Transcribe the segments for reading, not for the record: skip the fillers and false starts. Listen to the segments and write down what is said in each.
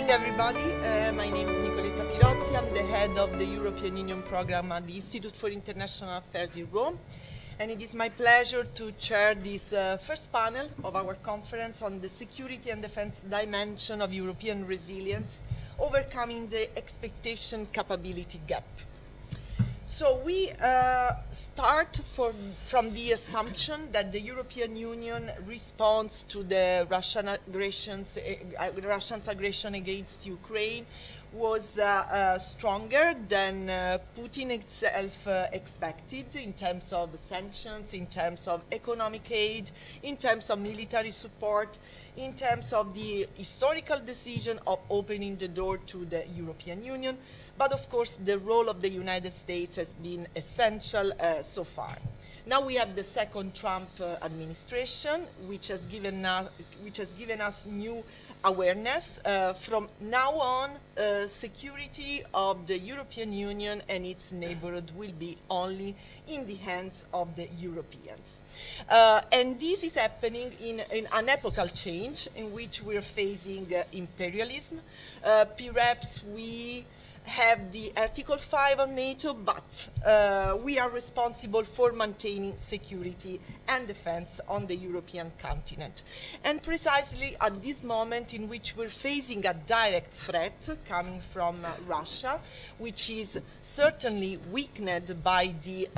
morning, everybody. My name is Nicoletta Pirozzi. I'm the head of the European Union program at the Institute for International Affairs in Rome. And it is my pleasure to chair this first panel of our conference on the security and defense dimension of European resilience, overcoming the expectation capability gap. So we start from the assumption that the European Union response to the Russia's aggression against Ukraine was stronger than Putin itself expected in terms of sanctions, in terms of economic aid, in terms of military support, in terms of the historical decision of opening the door to the European Union. But of course, the role of the United States has been essential so far. Now we have the second Trump administration, which has given us new awareness. From now on, security of the European Union and its neighborhood will be only in the hands of the Europeans. And this is happening in an epochal change in which we're facing imperialism. Perhaps we have the Article 5 of NATO, but we are responsible for maintaining security and defense on the European continent. And precisely at this moment in which we're facing a direct threat coming from Russia, which is certainly weakened by the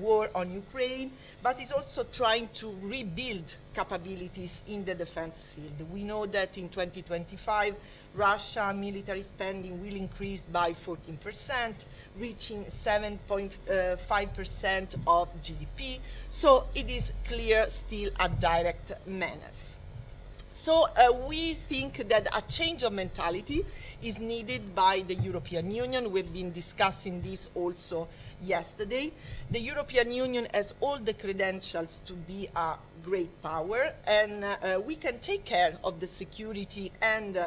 war on Ukraine, but is also trying to rebuild capabilities in the defense field. We know that in 2025, Russia military spending will increase by 14%, reaching 7.5% of GDP. So it is clear still a direct menace. So we think that a change of mentality is needed by the European Union. We've been discussing this also yesterday. The European Union has all the credentials to be a great power, and we can take care of the security and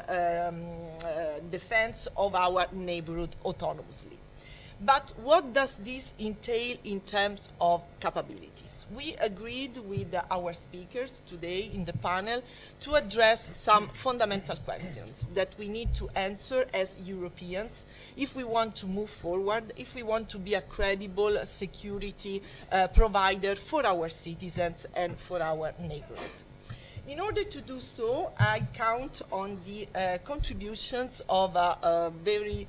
defense of our neighborhood autonomously. But what does this entail in terms of capabilities? We agreed with our speakers today in the panel to address some fundamental questions that we need to answer as Europeans if we want to move forward, if we want to be a credible security provider for our citizens and for our neighborhood. In order to do so, I count on the contributions of a very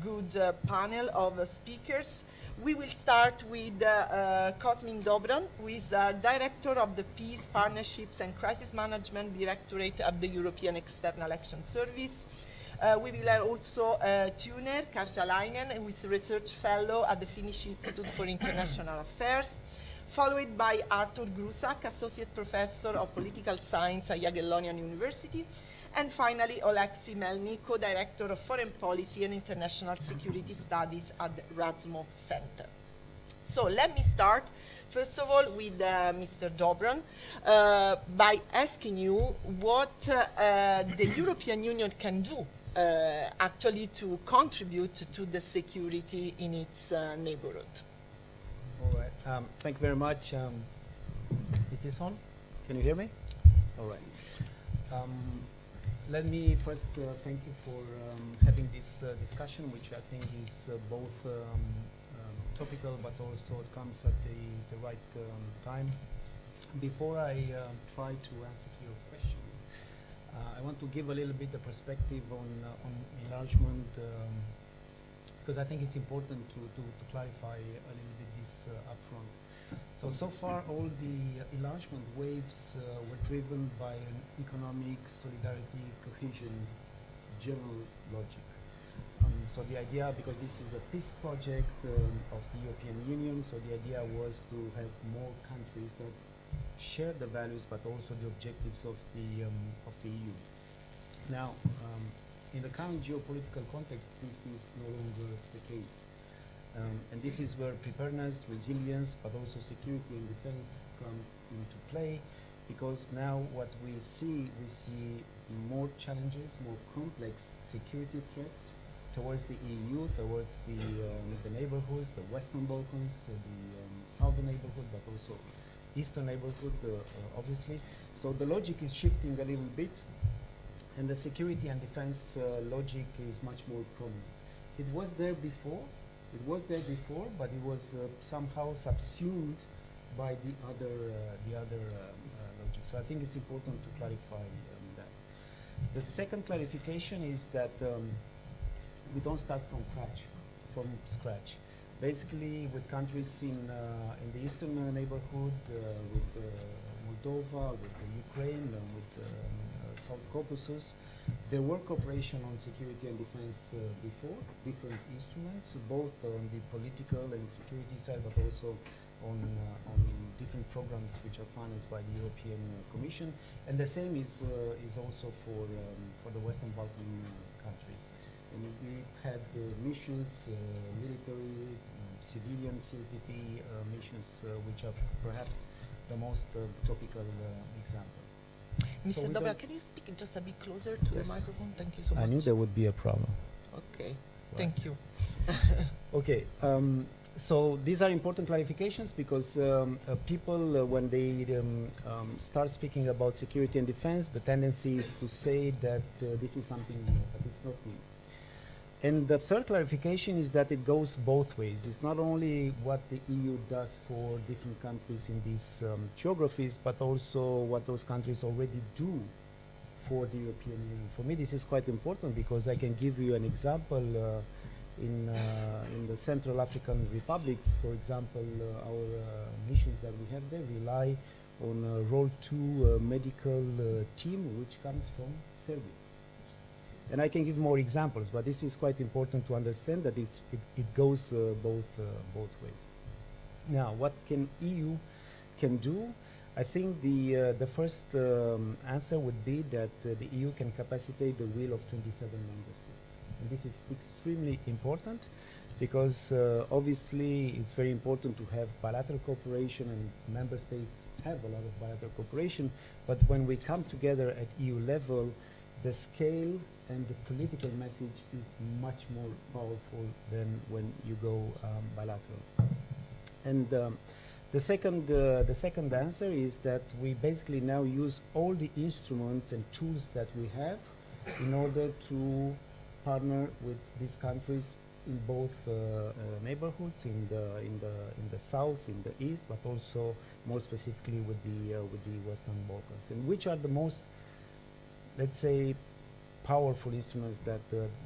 good panel of speakers. We will start with Cosmin Dobran, who is Director of the Peace, Partnerships and Crisis Management Directorate of the European External Action Service. We will have also Tuner Karjalainen, who is a Research Fellow at the Finnish Institute for International Affairs, followed by Artur Grusak, Associate Professor of Political Science at Jagiellonian University, and finally Oleksiy Melnyk, Director of Foreign Policy and International Security Studies at the Razumov Center. So let me start, first of all, with Mr. Dobran by asking you what the European Union can do actually to contribute to the security in its neighborhood. All right. Thank you very much. Is this on? Can you hear me? All right. Let me first thank you for having this discussion, which I think is both topical, but also it comes at the right time. Before I try to answer your question, I want to give a little bit the perspective on enlargement, because I think it's important to clarify a little bit this upfront. So far, all the enlargement waves were driven by an economic, solidarity, cohesion, general logic. So the idea, because this is a peace project of the European Union, so the idea was to have more countries that share the values, but also the objectives of the EU. Now, in the current geopolitical context, this is no longer the case. And this is where preparedness, resilience, but also security and defense come into play, because now what we see more challenges, more complex security threats towards the EU, towards the neighborhoods, the Western Balkans, the southern neighborhood, but also eastern neighborhood, obviously. So the logic is shifting a little bit, and the security and defense logic is much more prominent. It was there before, but it was somehow subsumed by the other logic. So I think it's important to clarify that. The second clarification is that we don't start from scratch. Basically, with countries in the eastern neighborhood, with Moldova, with Ukraine, with South Caucasus, there were cooperation on security and defense before, different instruments, both on the political and security side, but also on different programs which are financed by the European Commission. And the same is also for the Western Balkan countries. And we had missions, military, civilian CSDP missions, which are perhaps the most topical example. Mr. So Dobra, can you speak just a bit closer to the microphone? Thank you so much. I knew there would be a problem. Okay, Right. thank you. Okay, so these are important clarifications because people, when they start speaking about security and defense, the tendency is to say that this is something new, but it's not new. And the third clarification is that it goes both ways. It's not only what the EU does for different countries in these geographies, but also what those countries already do for the European Union. For me, this is quite important because I can give you an example. In the Central African Republic, for example, our missions that we have there rely on a Role 2 medical team, which comes from Serbia. And I can give more examples, but this is quite important to understand that it goes both ways. Now, what can EU can do? I think the first answer would be that the EU can capacitate the will of 27 member states. And this is extremely important because obviously it's very important to have bilateral cooperation, and member states have a lot of bilateral cooperation, but when we come together at EU level, the scale and the political message is much more powerful than when you go bilateral. And the second answer is that we basically now use all the instruments and tools that we have in order to partner with these countries in both neighborhoods, in the south, in the east, but also more specifically with the Western Balkans. And which are the most, let's say, powerful instruments that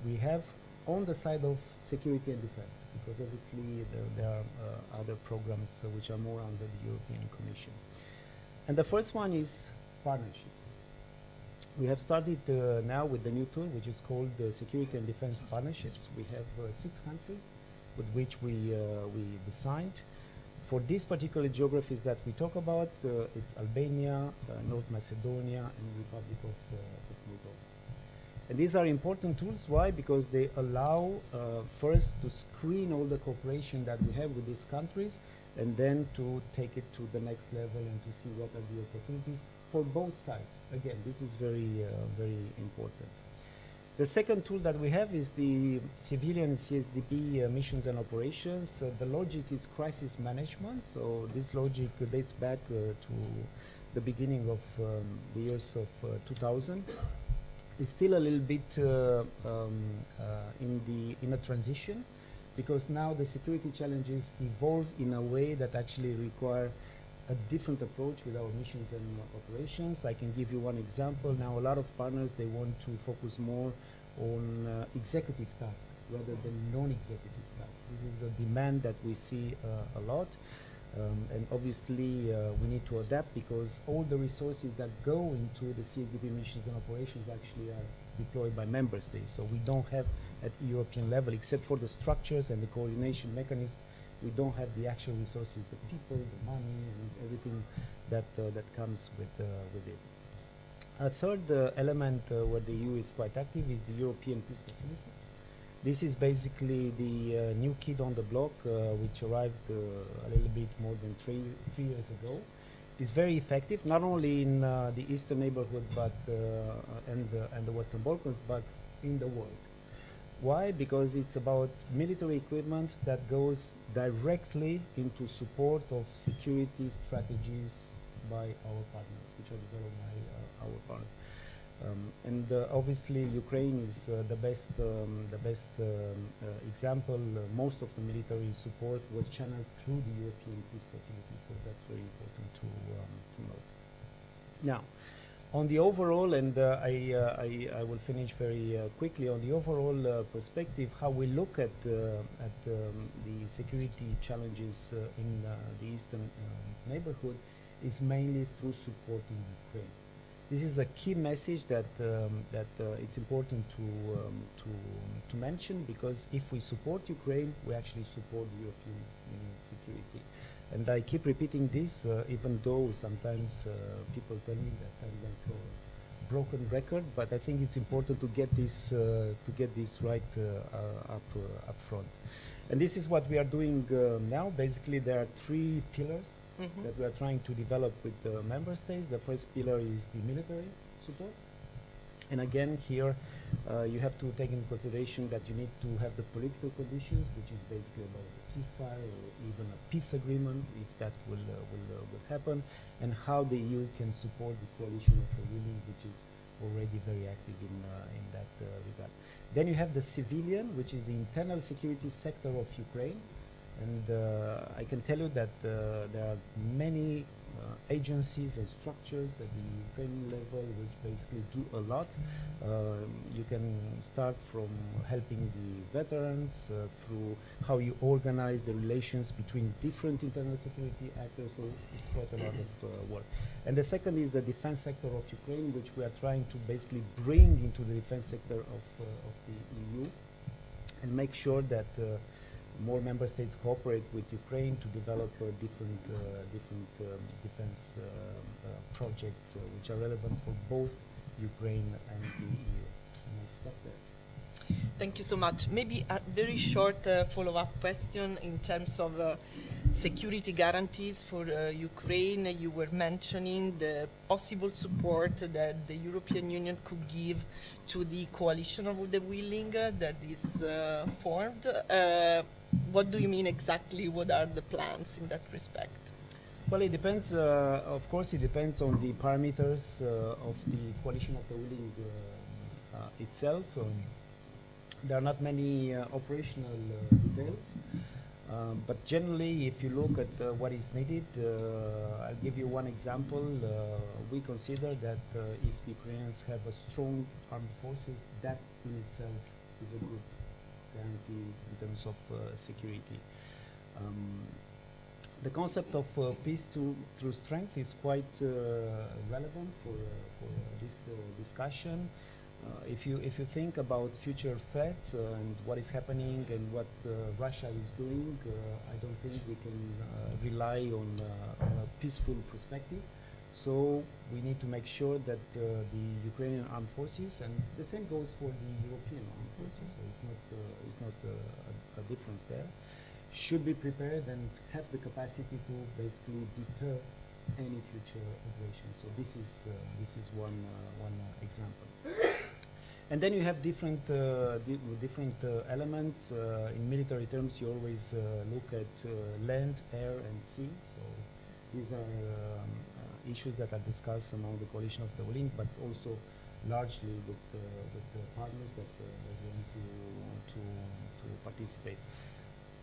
we have on the side of security and defense, because obviously there are other programs which are more under the European Commission. And the first one is partnerships. We have started now with the new tool, which is called Security and Defense Partnerships. We have 6 countries with which we signed. For these particular geographies that we talk about, it's Albania, North Macedonia, and Republic of Moldova. And these are important tools. Why? Because they allow first to screen all the cooperation that we have with these countries, and then to take it to the next level and to see what are the opportunities for both sides. Again, this is very important. The second tool that we have is the civilian CSDP missions and operations. The logic is crisis management. So this logic dates back to the beginning of the years of 2000. It's still a little bit in a transition, because now the security challenges evolve in a way that actually require a different approach with our missions and operations. I can give you one example. Now a lot of partners, they want to focus more on executive tasks rather than non-executive tasks. This is a demand that we see a lot. And obviously we need to adapt, because all the resources that go into the CSDP missions and operations actually are deployed by member states. So we don't have at European level, except for the structures and the coordination mechanisms, we don't have the actual resources, the people, the money, and everything that comes with it. A third element where the EU is quite active is the European Peace Facility. This is basically the new kid on the block, which arrived a little bit more than three years ago. It's very effective, not only in the eastern neighborhood, but and the Western Balkans, but in the world. Why? Because it's about military equipment that goes directly into support of security strategies by our partners, which are developed by our partners. Obviously, Ukraine is the best example. Most of the military support was channeled through the European Peace Facility, so that's very important to note. Now, on the overall, and I will finish very quickly on the overall perspective, how we look at the security challenges in the eastern neighborhood is mainly through supporting Ukraine. This is a key message that it's important to mention, because if we support Ukraine, we actually support the European Union security. And I keep repeating this, even though sometimes people tell me that I'm like a broken record, but I think it's important to get this right up front. And this is what we are doing now. Basically, there are three pillars that we are trying to develop with the member states. The first pillar is the military support. And again, here you have to take into consideration that you need to have the political conditions, which is basically about the ceasefire or even a peace agreement, if that will happen, and how the EU can support the coalition of the willing, which is already very active in that regard. Then you have the civilian, which is the internal security sector of Ukraine. And I can tell you that there are many agencies and structures at the Ukrainian level which basically do a lot. You can start from helping the veterans through how you organize the relations between different internal security actors, so it's quite a lot of work. And the second is the defense sector of Ukraine, which we are trying to basically bring into the defense sector of the EU and make sure that more member states cooperate with Ukraine to develop different defense projects which are relevant for both Ukraine and the EU. And I'll stop there. Thank you so much. Maybe a very short follow-up question in terms of security guarantees for Ukraine. You were mentioning the possible support that the European Union could give to the coalition of the willing that is formed. What do you mean exactly? What are the plans in that respect? Well, it depends, of course, it depends on the parameters of the coalition of the willing itself. There are not many operational details, but generally, if you look at what is needed, I'll give you one example. We consider that if the Ukrainians have a strong armed forces, that in itself is a good guarantee in terms of security. The concept of peace through strength is quite relevant for this discussion. If you think about future threats and what is happening and what Russia is doing, I don't think we can rely on a peaceful perspective. So we need to make sure that the Ukrainian armed forces, and the same goes for the European armed forces, so it's not a difference there, should be prepared and have the capacity to basically deter any future aggression. So this is one example. And then you have different elements. In military terms, you always look at land, air, and sea. So these are issues that are discussed among the coalition of the willing, but also largely with the partners that want to participate.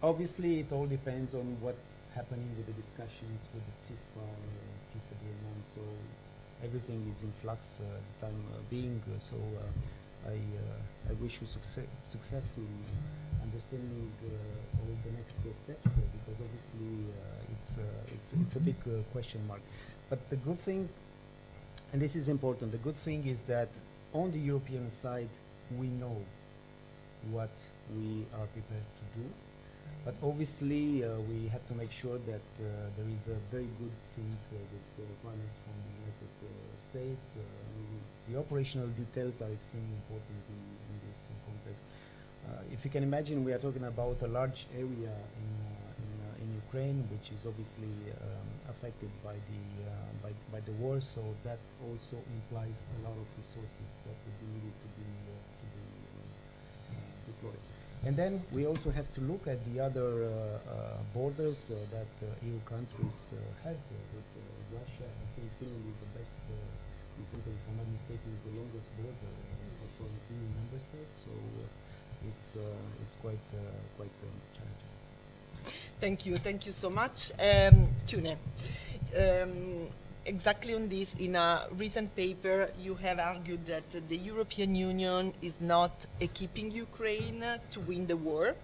Obviously, it all depends on what's happening with the discussions with the ceasefire, peace agreement. So everything is in flux at the time being. So I wish you success in understanding all the next steps, because obviously it's a big question mark. But the good thing, and this is important, the good thing is that on the European side we know what we are prepared to do. But obviously, we have to make sure that there is a very good sync with partners from the United States. The operational details are extremely important in this context. If you can imagine, we are talking about a large area in Ukraine, which is obviously affected by the war. So that also implies a lot of resources that would be needed to be deployed. And then we also have to look at the other borders that EU countries have with Russia. I think Finland is the example, if I'm not mistaken, is the longest border for EU member states. So it's quite challenging. Thank you so much. Tune. Exactly on this, in a recent paper, you have argued that the European Union is not equipping Ukraine to win the war.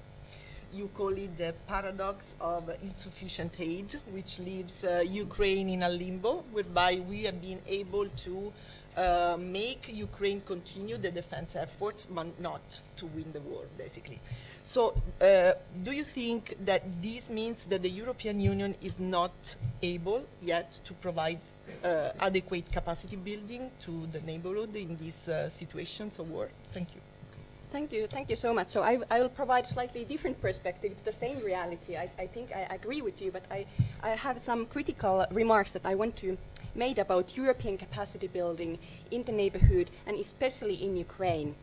You call it the paradox of insufficient aid, which leaves Ukraine in a limbo, whereby we have been able to make Ukraine continue the defense efforts, but not to win the war, basically. So, do you think that this means that the European Union is not able yet to provide adequate capacity building to the neighborhood in these situations of war? Thank you. Thank you so much. So I will provide slightly different perspective to the same reality. I think I agree with you, but I have some critical remarks that I want to make about European capacity building in the neighborhood and especially in Ukraine.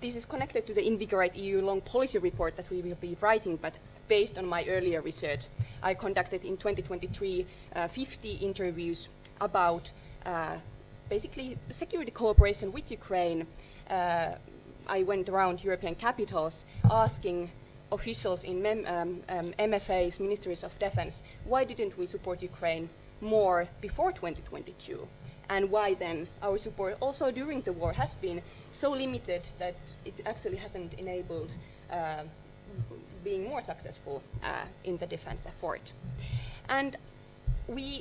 This is connected to the InvigoratEU long policy report that we will be writing, but based on my earlier research. I conducted in 2023 50 interviews about basically security cooperation with Ukraine. I went around European capitals asking officials in MFAs, Ministries of Defense, why didn't we support Ukraine more before 2022? And why then our support also during the war has been so limited that it actually hasn't enabled being more successful in the defense effort. And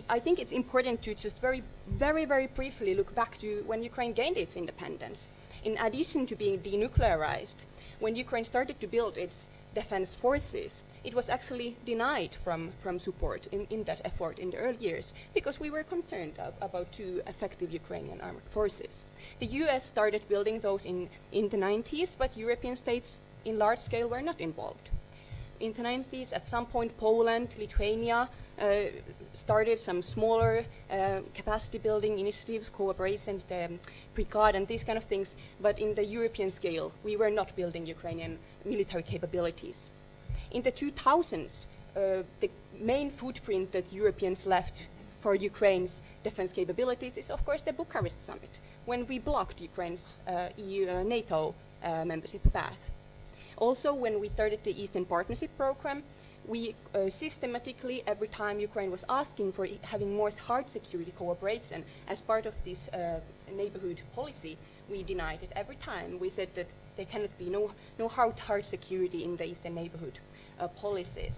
I think it's important to just very briefly look back to when Ukraine gained its independence. In addition to being denuclearized, when Ukraine started to build its defense forces, it was actually denied from support in that effort in the early years because we were concerned about too effective Ukrainian armed forces. The US started building those in the 90s, but European states in large scale were not involved. In the 90s, at some point, Poland, Lithuania started some smaller capacity building initiatives, cooperation, brigade, and these kind of things. But in the European scale, we were not building Ukrainian military capabilities. In the 2000s, the main footprint that Europeans left for Ukraine's defense capabilities is, of course, the Bucharest summit, when we blocked Ukraine's NATO membership path. Also, when we started the Eastern Partnership Program, we systematically, every time Ukraine was asking for having more hard security cooperation as part of this neighborhood policy, we denied it every time. We said that there cannot be no hard security in the Eastern neighborhood policies.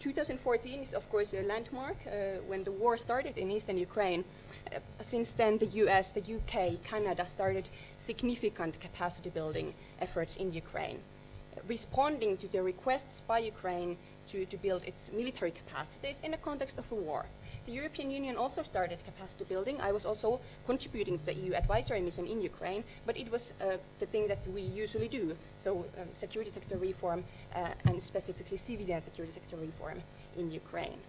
2014 is, of course, a landmark when the war started in Eastern Ukraine. Since then, the US, the UK, Canada started significant capacity building efforts in Ukraine, responding to the requests by Ukraine to build its military capacities in the context of a war. The European Union also started capacity building. I was also contributing to the EU advisory mission in Ukraine, but it was the thing that we usually do, so security sector reform and specifically civilian security sector reform in Ukraine.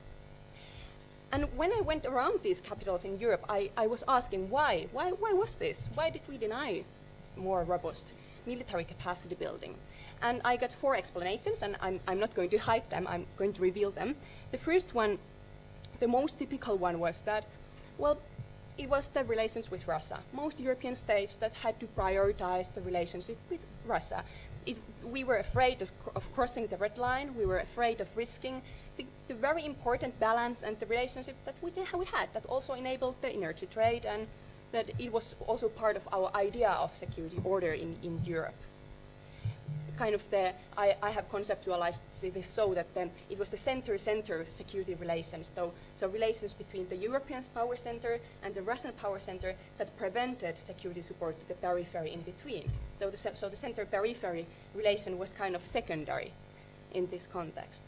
And when I went around these capitals in Europe, I was asking why was this? Why did we deny more robust military capacity building? And I got 4 explanations, and I'm not going to hide them, I'm going to reveal them. The first one, the most typical one, was that, well, it was the relations with Russia. Most European states that had to prioritize the relationship with Russia. We were afraid of crossing the red line. We were afraid of risking the very important balance and the relationship that we had that also enabled the energy trade, and that it was also part of our idea of security order in Europe. Kind of I have conceptualized this so that it was the center-center security relations, so relations between the European power center and the Russian power center that prevented security support to the periphery in between. So the center-periphery relation was kind of secondary in this context.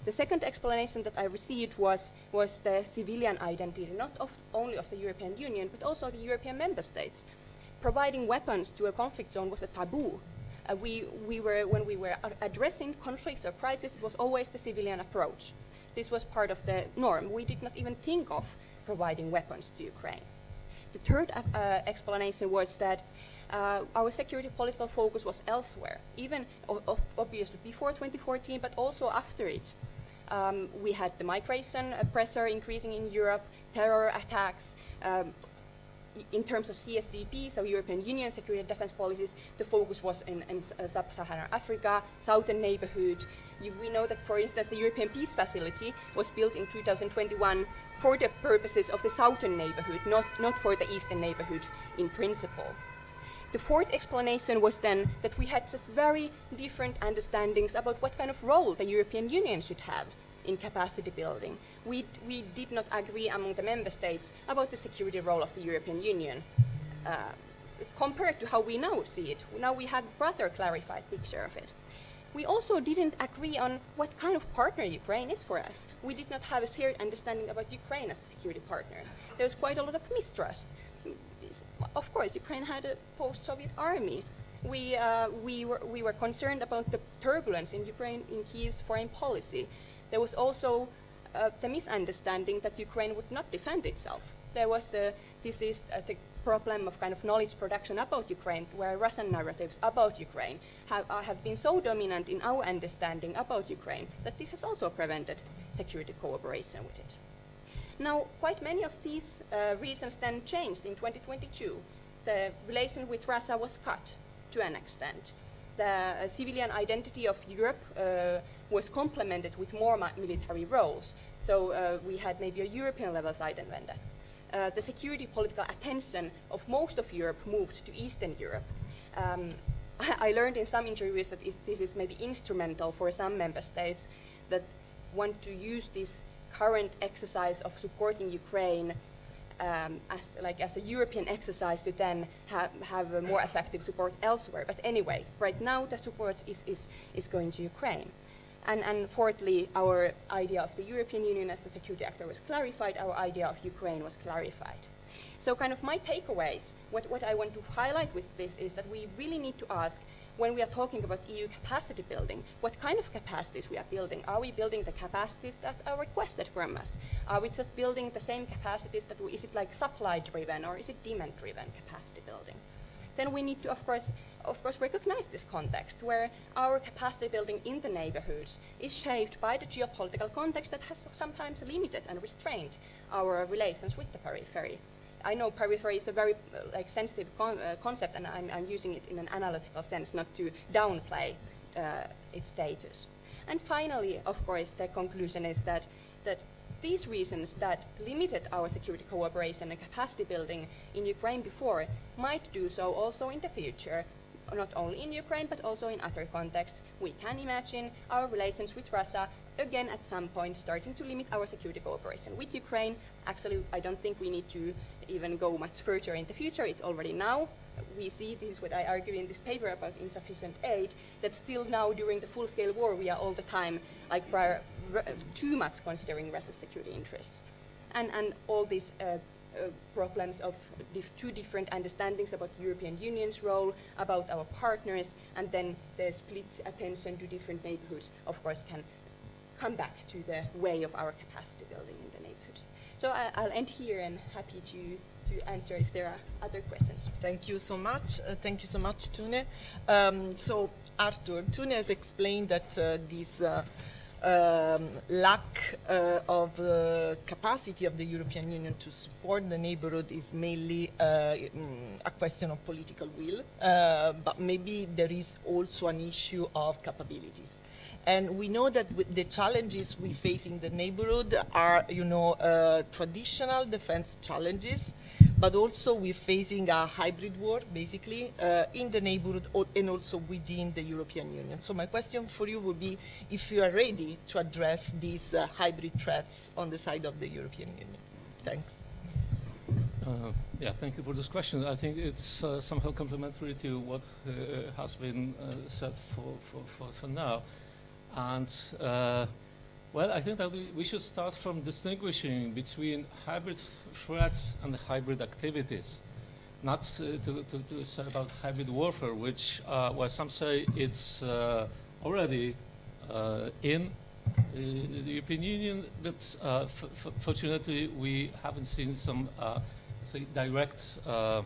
The second explanation that I received was the civilian identity, not only of the European Union, but also the European member states. Providing weapons to a conflict zone was a taboo. When we were addressing conflicts or crises, it was always the civilian approach. This was part of the norm. We did not even think of providing weapons to Ukraine. The third explanation was that our security political focus was elsewhere, even obviously before 2014, but also after it. We had the migration pressure increasing in Europe, terror attacks. In terms of CSDP, so European Union security and defense policies, the focus was in sub-Saharan Africa, southern neighborhood. We know that, for instance, the European Peace Facility was built in 2021 for the purposes of the southern neighborhood, not for the eastern neighborhood in principle. The fourth explanation was then that we had just very different understandings about what kind of role the European Union should have in capacity building. We did not agree among the member states about the security role of the European Union compared to how we now see it. Now we have a rather clarified picture of it. We also didn't agree on what kind of partner Ukraine is for us. We did not have a shared understanding about Ukraine as a security partner. There was quite a lot of mistrust. Of course, Ukraine had a post-Soviet army. We were concerned about the turbulence in Ukraine, in Kyiv's foreign policy. There was also the misunderstanding that Ukraine would not defend itself. There was the problem of kind of knowledge production about Ukraine, where Russian narratives about Ukraine have been so dominant in our understanding about Ukraine that this has also prevented security cooperation with it. Now, quite many of these reasons then changed in 2022. The relation with Russia was cut to an extent. The civilian identity of Europe was complemented with more military roles. So we had maybe a European level side event. The security political attention of most of Europe moved to Eastern Europe. I learned in some interviews that this is maybe instrumental for some member states that want to use this current exercise of supporting Ukraine as a European exercise to then have a more effective support elsewhere. But anyway, right now the support is going to Ukraine. And fourthly, our idea of the European Union as a security actor was clarified, our idea of Ukraine was clarified. So kind of my takeaways, what I want to highlight with this is that we really need to ask, when we are talking about EU capacity building, what kind of capacities we are building? Are we building the capacities that are requested from us? Are we just building the same capacities is it like supply-driven or is it demand-driven capacity building? Then we need to, of course, recognize this context where our capacity building in the neighborhoods is shaped by the geopolitical context that has sometimes limited and restrained our relations with the periphery. I know periphery is a very sensitive concept, and I'm using it in an analytical sense, not to downplay its status. And finally, of course, the conclusion is that these reasons that limited our security cooperation and capacity building in Ukraine before might do so also in the future, not only in Ukraine, but also in other contexts. We can imagine our relations with Russia again at some point starting to limit our security cooperation with Ukraine. Actually, I don't think we need to even go much further in the future. It's already now. We see, this is what I argue in this paper about insufficient aid, that still now during the full-scale war we are all the time too much considering Russia's security interests. And all these problems of two different understandings about the European Union's role, about our partners, and then the split attention to different neighborhoods, of course, can come back to the way of our capacity building in the neighborhood. So I'll end here and happy to answer if there are other questions. Thank you so much. Thank you so much, Tune. So, Arthur, Tune has explained that this lack of capacity of the European Union to support the neighborhood is mainly a question of political will, but maybe there is also an issue of capabilities. And we know that the challenges we face in the neighborhood are, traditional defense challenges, but also we're facing a hybrid war, basically, in the neighborhood and also within the European Union. So my question for you would be if you are ready to address these hybrid threats on the side of the European Union. Thanks. Thank you for this question. I think it's somehow complementary to what has been said for now. And well, I think that we should start from distinguishing between hybrid threats and hybrid activities, not to say about hybrid warfare, which, well, some say it's already in the European Union, but fortunately we haven't seen some, say, direct, I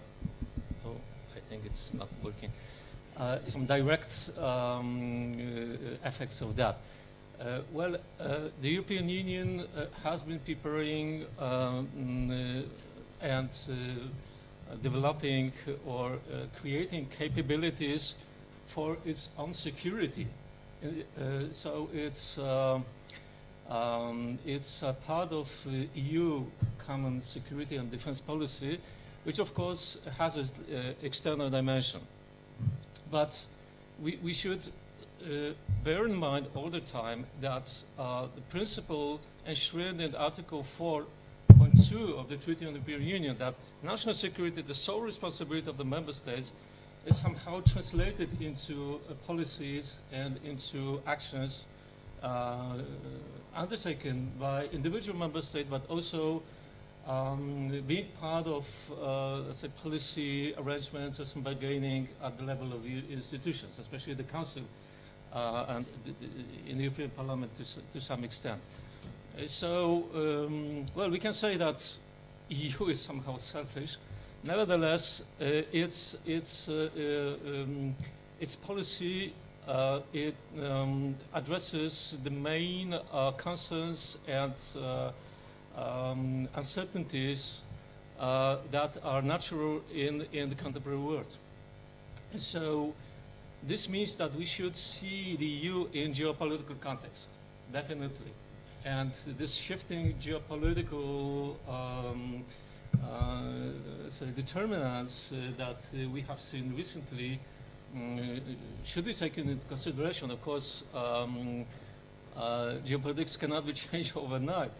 think it's not working, some direct effects of that. The European Union has been preparing and developing or creating capabilities for its own security. So it's a part of EU common security and defense policy, which of course has its external dimension. But we should bear in mind all the time that the principle enshrined in Article 4.2 of the Treaty on the European Union, that national security, the sole responsibility of the member states, is somehow translated into policies and into actions undertaken by individual member states, but also being part of, let's say, policy arrangements or some bargaining at the level of institutions, especially the Council and in the European Parliament to some extent. Well, we can say that EU is somehow selfish. Nevertheless, its policy it addresses the main concerns and uncertainties that are natural in the contemporary world. So this means that we should see the EU in geopolitical context, definitely. And this shifting geopolitical determinants that we have seen recently should be taken into consideration. Of course, geopolitics cannot be changed overnight,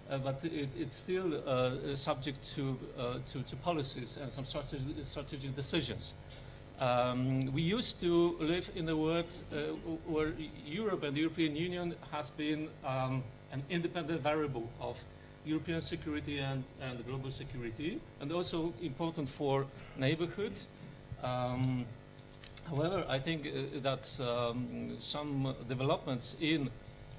but it's still subject to policies and some strategic decisions. We used to live in a world where Europe and the European Union has been an independent variable of European security and global security, and also important for neighborhood. However, I think that some developments in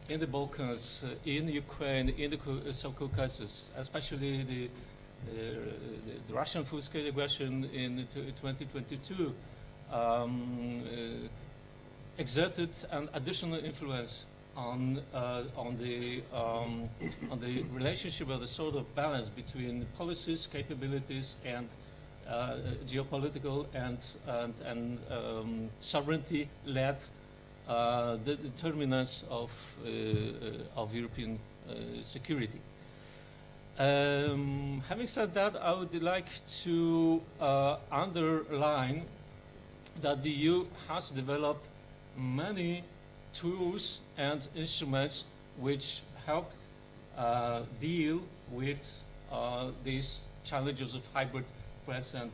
the Balkans, in Ukraine, in the South Caucasus, especially the Russian full-scale aggression in 2022, exerted an additional influence on the relationship or the sort of balance between policies, capabilities, and geopolitical and sovereignty-led the determinants of European security. Having said that, I would like to underline that the EU has developed many tools and instruments which help deal with these challenges of hybrid threats and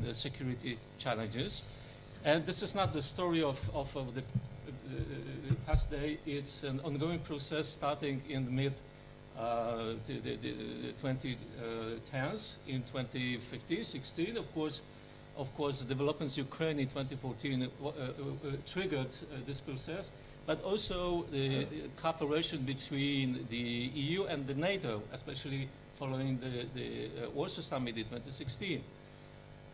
the security challenges. And this is not the story of the past day. It's an ongoing process starting in the mid the 2010s, in 2015, 16. Of course, the developments in Ukraine in 2014 triggered this process, but also the cooperation between the EU and the NATO, especially following the Warsaw Summit in 2016.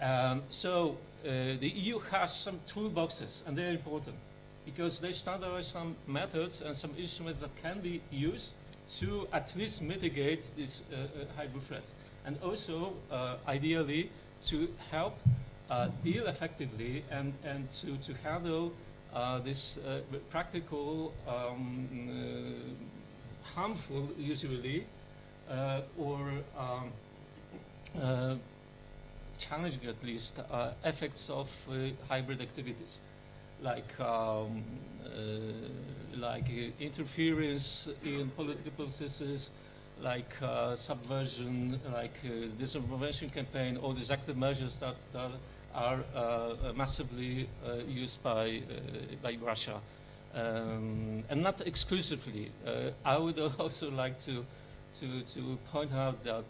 The EU has some toolboxes, and they're important because they standardize some methods and some instruments that can be used to at least mitigate these hybrid threats, and also ideally to help deal effectively and to handle this practical, harmful usually, or challenging at least effects of hybrid activities, like interference in political processes, like subversion, like disinformation campaign, all these active measures that are massively used by Russia, and not exclusively. I would also like to point out that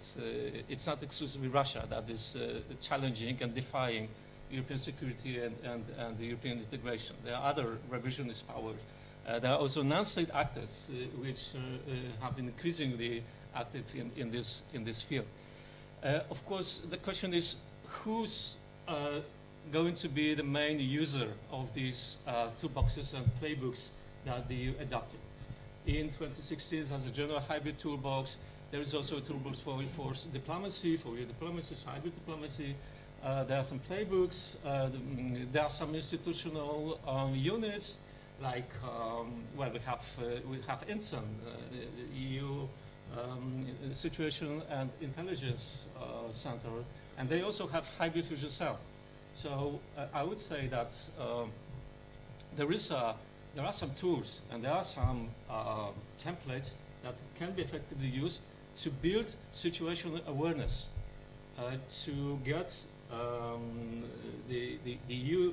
it's not exclusively Russia that is challenging and defying European security and the European integration. There are other revisionist powers. There are also non-state actors which have been increasingly active in this field. Of course, the question is who's going to be the main user of these toolboxes and playbooks that the EU adopted. in 2016 as a general hybrid toolbox. There is also a toolbox for diplomacy, for your diplomacy, hybrid diplomacy. There are some playbooks. There are some institutional units, like well, we have INSAN, the EU Situation and Intelligence Center, and they also have hybrid fusion cell. So I would say that there are some tools and there are some templates that can be effectively used to build situational awareness, to get the EU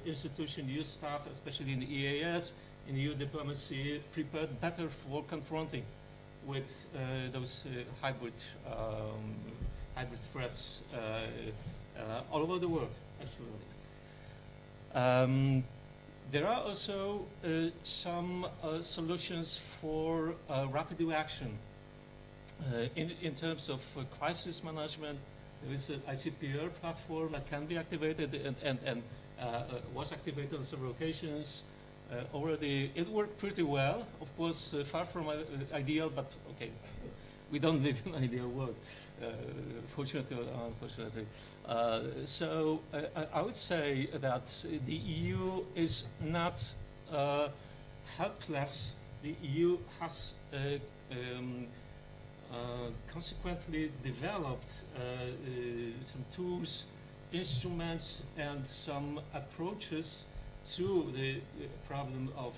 institution, EU staff, especially in the EAS, in EU diplomacy, prepared better for confronting with those hybrid threats all over the world, actually. There are also some solutions for rapid reaction in terms of crisis management. There is an ICPR platform that can be activated and was activated on several occasions already. It worked pretty well, of course, far from ideal, but okay, we don't live in an ideal world, fortunately or unfortunately. So I would say that the EU is not helpless. The EU has consequently developed some tools, instruments, and some approaches to the problem of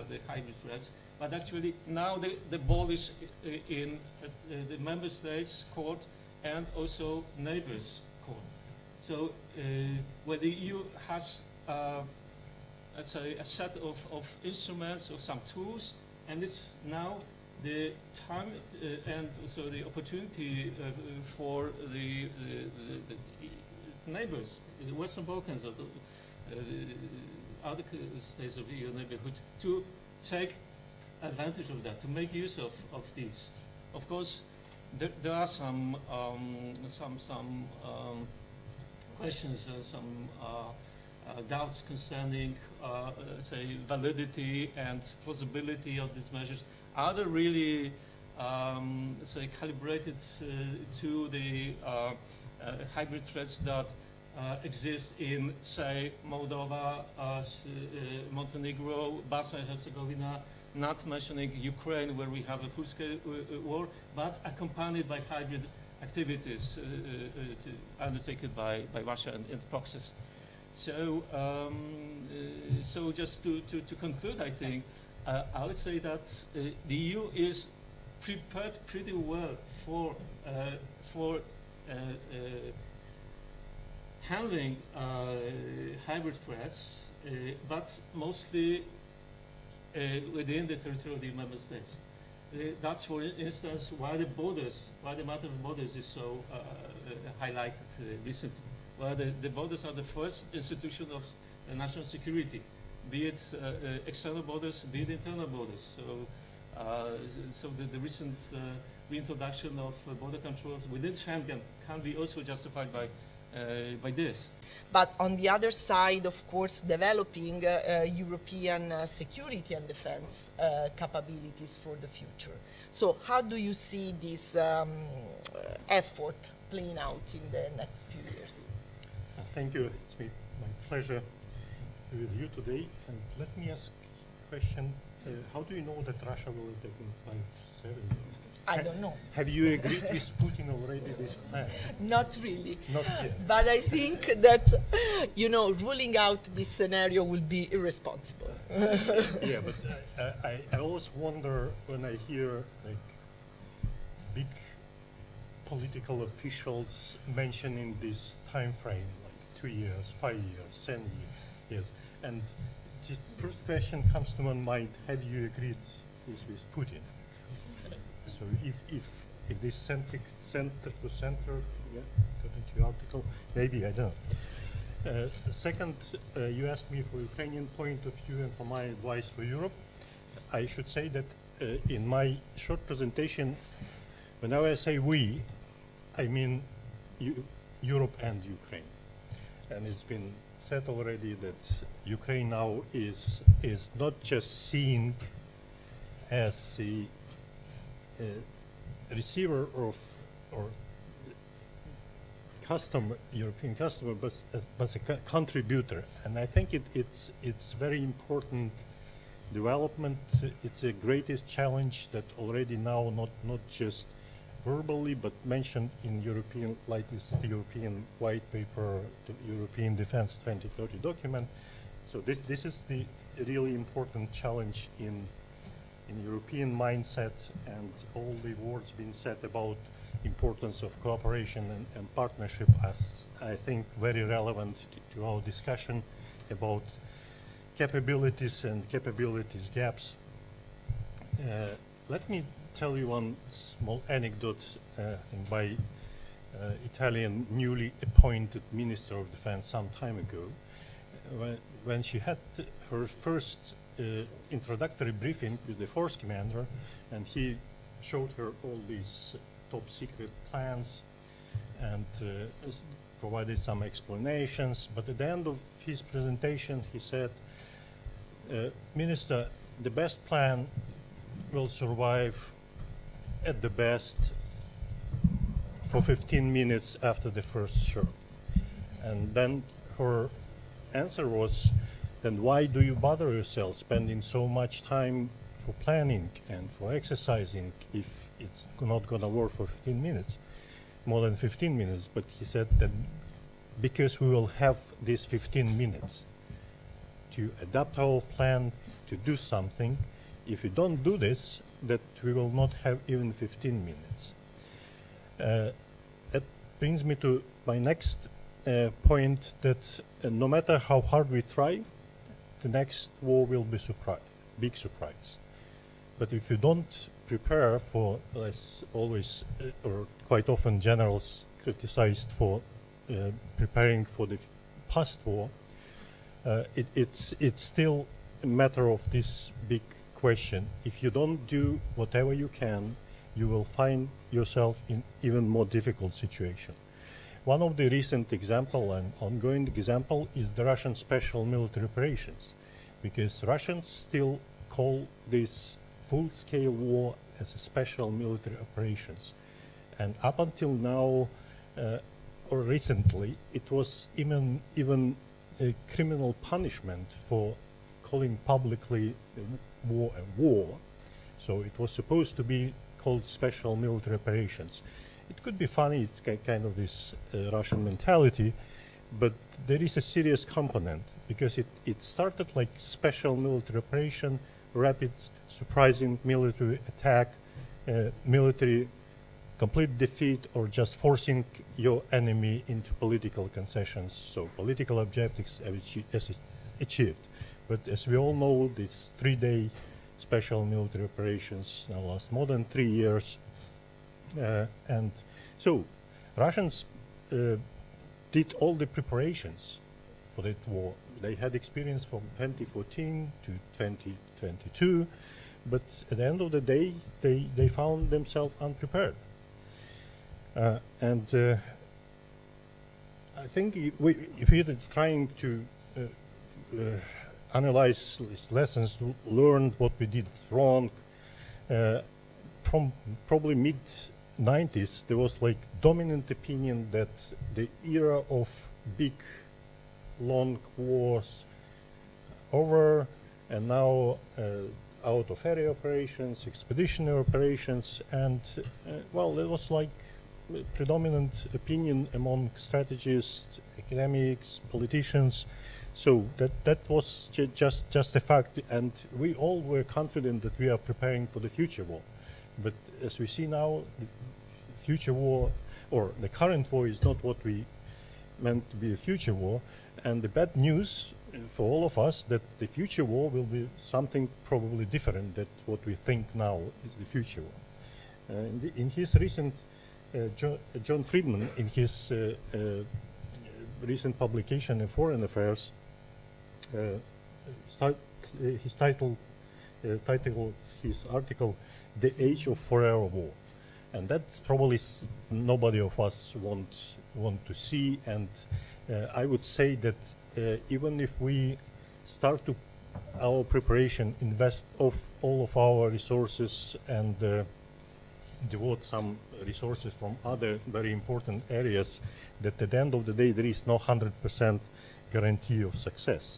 the hybrid threats. But actually now the ball is in the member states' court and also neighbors' court. So where the EU has, let's say, a set of instruments or some tools, and it's now the time and also the opportunity for the neighbors, the Western Balkans, or the other states of the EU neighborhood, to take advantage of that, to make use of these. Of course, there are some questions, some doubts concerning, say, validity and plausibility of these measures. Are they really, say, calibrated to the hybrid threats that exist in, say, Moldova, Montenegro, Bosnia and Herzegovina, not mentioning Ukraine, where we have a full-scale war, but accompanied by hybrid activities undertaken by Russia and its proxies. So, so just to conclude, I think I would say that the EU is prepared pretty well for handling hybrid threats, but mostly within the territory of the member states. That's, for instance, why the matter of borders is so highlighted recently. Well, the borders are the first institution of national security, be it external borders, be it internal borders. So the recent reintroduction of border controls within Schengen can be also justified by this. But on the other side, of course, developing European security and defense capabilities for the future. So how do you see this effort playing out in the next few years? Thank you. It's my pleasure with you today. And let me ask a question. How do you know that Russia will attack in 5-7 years? I don't know. Have you agreed with Putin already this plan? Not really. Not yet. But I think that, ruling out this scenario will be irresponsible. Yeah, but I always wonder when I hear like big political officials mentioning this time frame, like 2 years, 5 years, 10 years. And just first question comes to my mind: have you agreed this with Putin? So if this center to center, yeah, according to your article, maybe I don't know. Second, you asked me for Ukrainian point of view and for my advice for Europe. I should say that in my short presentation, whenever I say we, I mean Europe and Ukraine. And it's been said already that Ukraine now is not just seeing as the receiver of or customer, European customer, but as a contributor. And I think it's very important development. It's the greatest challenge that already now not just verbally but mentioned in European, like this European white paper, the European Defense 2030 document. So this is the really important challenge in European mindset, and all the words being said about importance of cooperation and partnership as I think very relevant to our discussion about capabilities and capabilities gaps. Let me tell you one small anecdote by Italian newly appointed Minister of Defense some time ago, when she had her first introductory briefing with the force commander, and he showed her all these top secret plans and provided some explanations. But at the end of his presentation, he said, Minister, the best plan will survive at the best for 15 minutes after the first show. And then her answer was, then why do you bother yourself spending so much time for planning and for exercising if it's not going to work for 15 minutes, more than 15 minutes? But he said that because we will have these 15 minutes to adapt our plan to do something. If we don't do this, that we will not have even 15 minutes. That brings me to my next point, that no matter how hard we try, the next war will be big surprise. But if you don't prepare for, as always or quite often generals criticized for preparing for the past war, it's still a matter of this big question. If you don't do whatever you can, you will find yourself in even more difficult situation. One of the recent example and ongoing example is the Russian special military operations, because Russians still call this full-scale war as a special military operations. And up until now, or recently, it was even a criminal punishment for calling publicly war a war. So it was supposed to be called special military operations. It could be funny, it's kind of this Russian mentality, but there is a serious component, because it started like special military operation, rapid, surprising military attack, military complete defeat, or just forcing your enemy into political concessions. So political objectives achieved. But as we all know, these 3-day special military operations now last more than 3 years. And so Russians did all the preparations for that war. They had experience from 2014 to 2022, but at the end of the day, they found themselves unprepared. And I think if we're trying to analyze these lessons learned, what we did wrong, from probably mid-90s, there was like dominant opinion that the era of big, long wars over, and now out of area operations, expeditionary operations, and well, there was like predominant opinion among strategists, academics, politicians. So that was just a fact, and we all were confident that we are preparing for the future war. But as we see now, the future war, or the current war, is not what we meant to be a future war. And the bad news for all of us, that the future war will be something probably different than what we think now is the future war. In his recent, John Friedman, in his recent publication in Foreign Affairs, his article, "The Age of Forever War," and that's probably nobody of us want to see. And I would say that even if we start to our preparation, invest of all of our resources and devote some resources from other very important areas, that at the end of the day there is no 100% guarantee of success.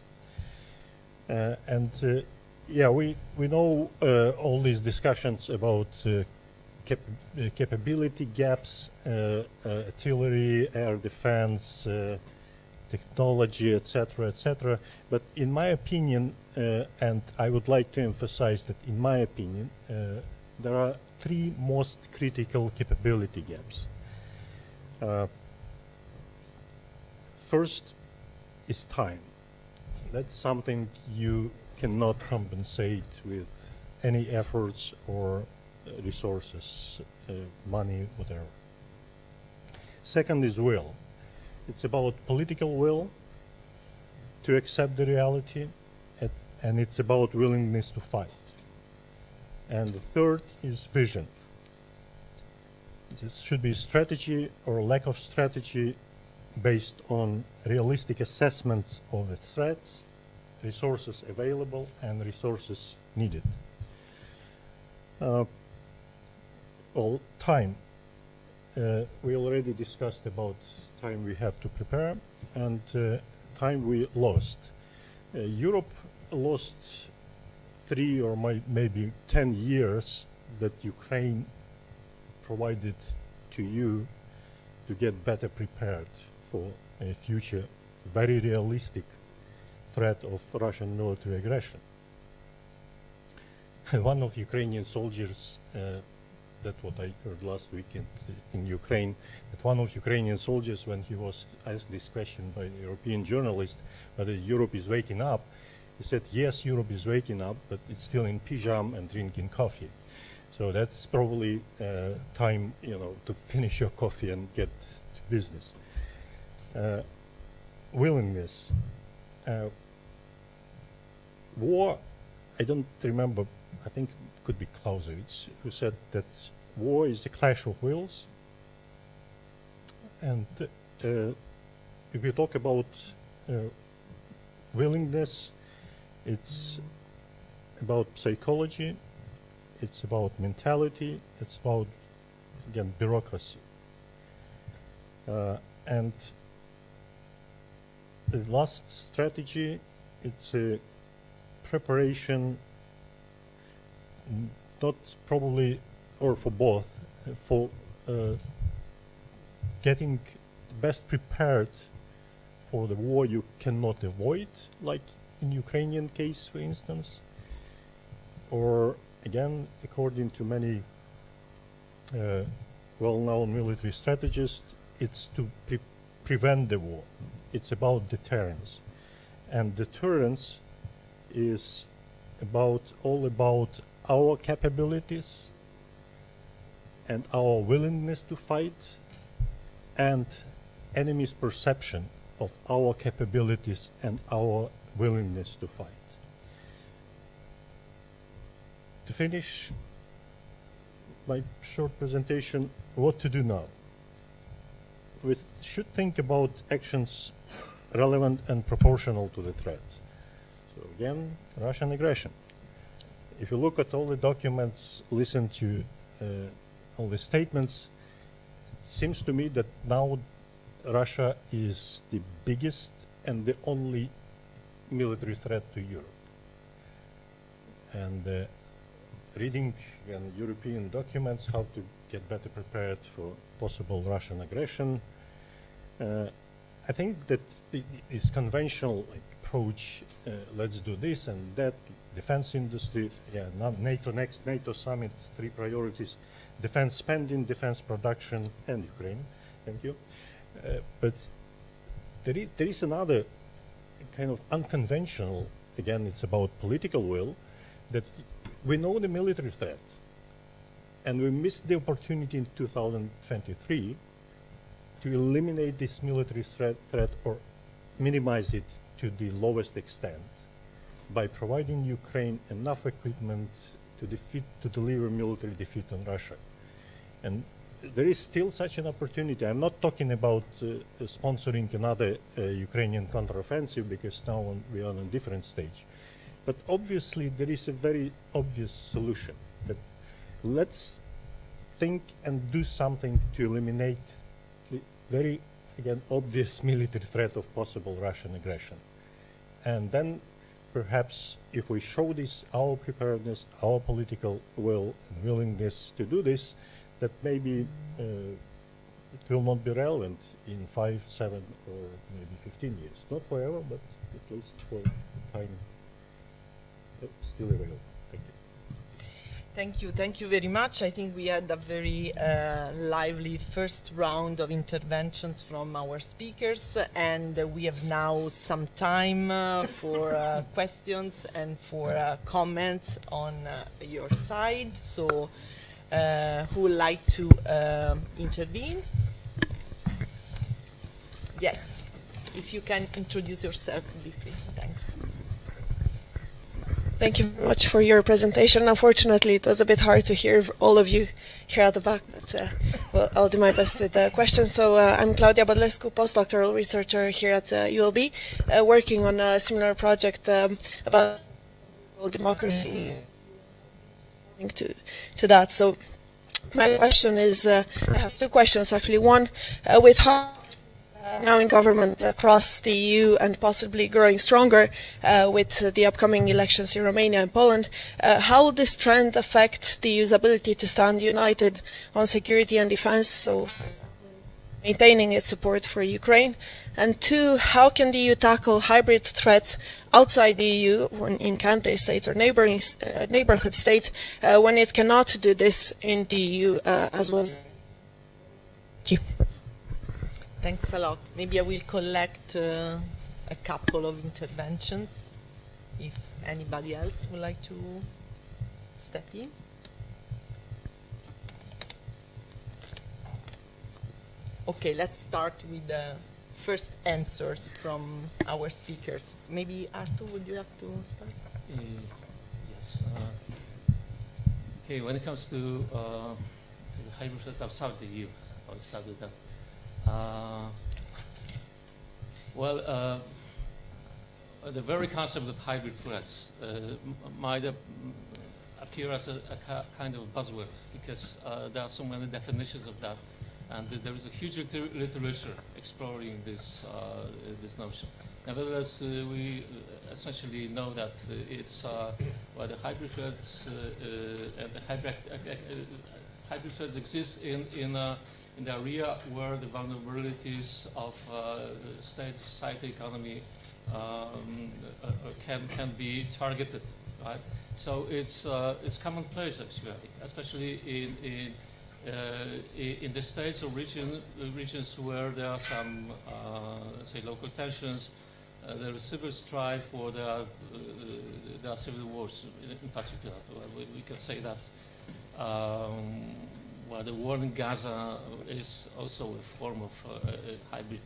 Yeah, we know all these discussions about capability gaps, artillery, air defense, technology, etc. But in my opinion, and I would like to emphasize that in my opinion, there are three most critical capability gaps. First is time. That's something you cannot compensate with any efforts or resources, money, whatever. Second is will. It's about political will to accept the reality, and it's about willingness to fight. And the third is vision. This should be strategy or lack of strategy based on realistic assessments of the threats, resources available, and resources needed. Well, time. We already discussed about time we have to prepare and time we lost. Europe lost 3 or maybe 10 years that Ukraine provided to you to get better prepared for a future very realistic threat of Russian military aggression. One of Ukrainian soldiers, that's what I heard last week in Ukraine, that one of Ukrainian soldiers, when he was asked this question by a European journalist, whether Europe is waking up, he said, yes, Europe is waking up, but it's still in pyjama and drinking coffee. So that's probably time, to finish your coffee and get to business. Willingness. War, I don't remember, I think it could be Clausewitz, who said that war is a clash of wills. And if you talk about willingness, it's about psychology, it's about mentality, it's about, again, bureaucracy. And the last strategy, it's a preparation, not probably, or for both, for getting best prepared for the war you cannot avoid, like in Ukrainian case, for instance, or again, according to many well-known military strategists, it's to prevent the war. It's about deterrence. And deterrence is all about our capabilities and our willingness to fight and enemy's perception of our capabilities and our willingness to fight. To finish my short presentation, what to do now? We should think about actions relevant and proportional to the threat. So again, Russian aggression. If you look at all the documents, listen to all the statements, it seems to me that now Russia is the biggest and the only military threat to Europe. And reading European documents, how to get better prepared for possible Russian aggression, I think that this conventional approach, let's do this and that, defense industry, NATO next, NATO summit, 3 priorities, defense spending, defense production, and Ukraine, thank you. But there is another kind of unconventional, again, it's about political will, that we know the military threat, and we missed the opportunity in 2023 to eliminate this military threat or minimize it to the lowest extent by providing Ukraine enough equipment to deliver military defeat on Russia. And there is still such an opportunity. I'm not talking about sponsoring another Ukrainian counteroffensive, because now we are on a different stage. But obviously there is a very obvious solution, that let's think and do something to eliminate the very, again, obvious military threat of possible Russian aggression. And then perhaps if we show this, our preparedness, our political will and willingness to do this, that maybe it will not be relevant in 5, 7, or maybe 15 years. Not forever, but at least for time still available. Thank you. Thank you very much. I think we had a very lively first round of interventions from our speakers, and we have now some time for questions and for comments on your side. So, who would like to intervene? Yes, if you can introduce yourself briefly. Thanks. Thank you very much for your presentation. Unfortunately, it was a bit hard to hear all of you here at the back, but well, I'll do my best with the questions. So I'm Claudia Badlescu, postdoctoral researcher here at ULB, working on a similar project about democracy. To that. So my question is, I have two questions actually. One, with how now in government across the EU and possibly growing stronger with the upcoming elections in Romania and Poland, how will this trend affect the EU's ability to stand united on security and defense, so maintaining its support for Ukraine? And two, how can the EU tackle hybrid threats outside the EU, in candidate states or neighborhood states, when it cannot do this in the EU as well? Thank you. Thanks a lot. Maybe I will collect a couple of interventions if anybody else would like to step in. Okay, let's start with the first answers from our speakers. Maybe Artur, would you have to start? Yes. Okay, when it comes to the hybrid threats outside the EU, I'll start with that. Well, the very concept of hybrid threats might appear as a kind of buzzword, because there are so many definitions of that, and there is a huge literature exploring this notion. Nevertheless, we essentially know that it's well, the hybrid threats hybrid threats exist in the area where the vulnerabilities of state, society, economy can be targeted, right? So it's commonplace actually, especially in the states or regions where there are some, let's say, local tensions. There is civil strife, or there are civil wars in particular. We can say that. Well, the war in Gaza is also a form of hybrid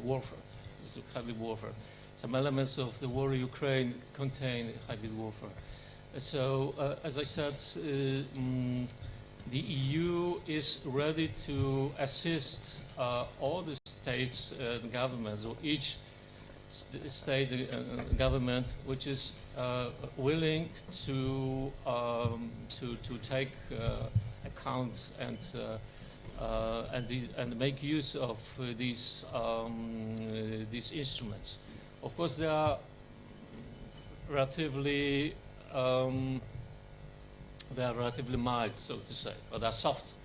warfare. It's a hybrid warfare. Some elements of the war in Ukraine contain hybrid warfare. So, as I said, the EU is ready to assist all the states and governments, or each state government which is willing to take account and make use of these instruments. Of course, they are relatively mild, so to say, but they're soft,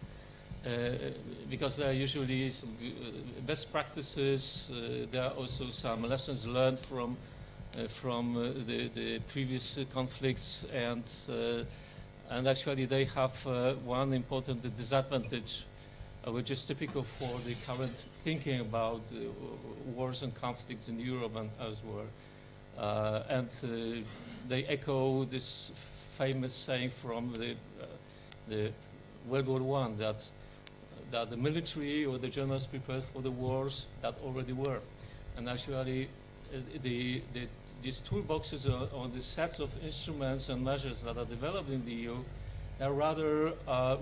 because there are usually some best practices. There are also some lessons learned from the previous conflicts, and actually they have one important disadvantage, which is typical for the current thinking about wars and conflicts in Europe and elsewhere. And they echo this famous saying from the World War I, that the military or the generals prepared for the wars that already were. And actually, these toolboxes or the sets of instruments and measures that are developed in the EU are rather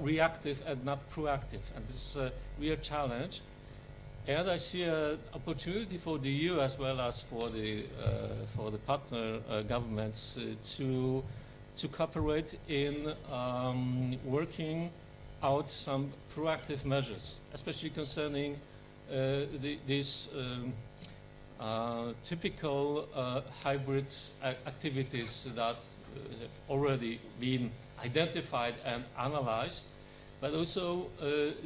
reactive and not proactive. And this is a real challenge. And I see an opportunity for the EU as well as for the partner governments to cooperate in working out some proactive measures, especially concerning these typical hybrid activities that have already been identified and analyzed, but also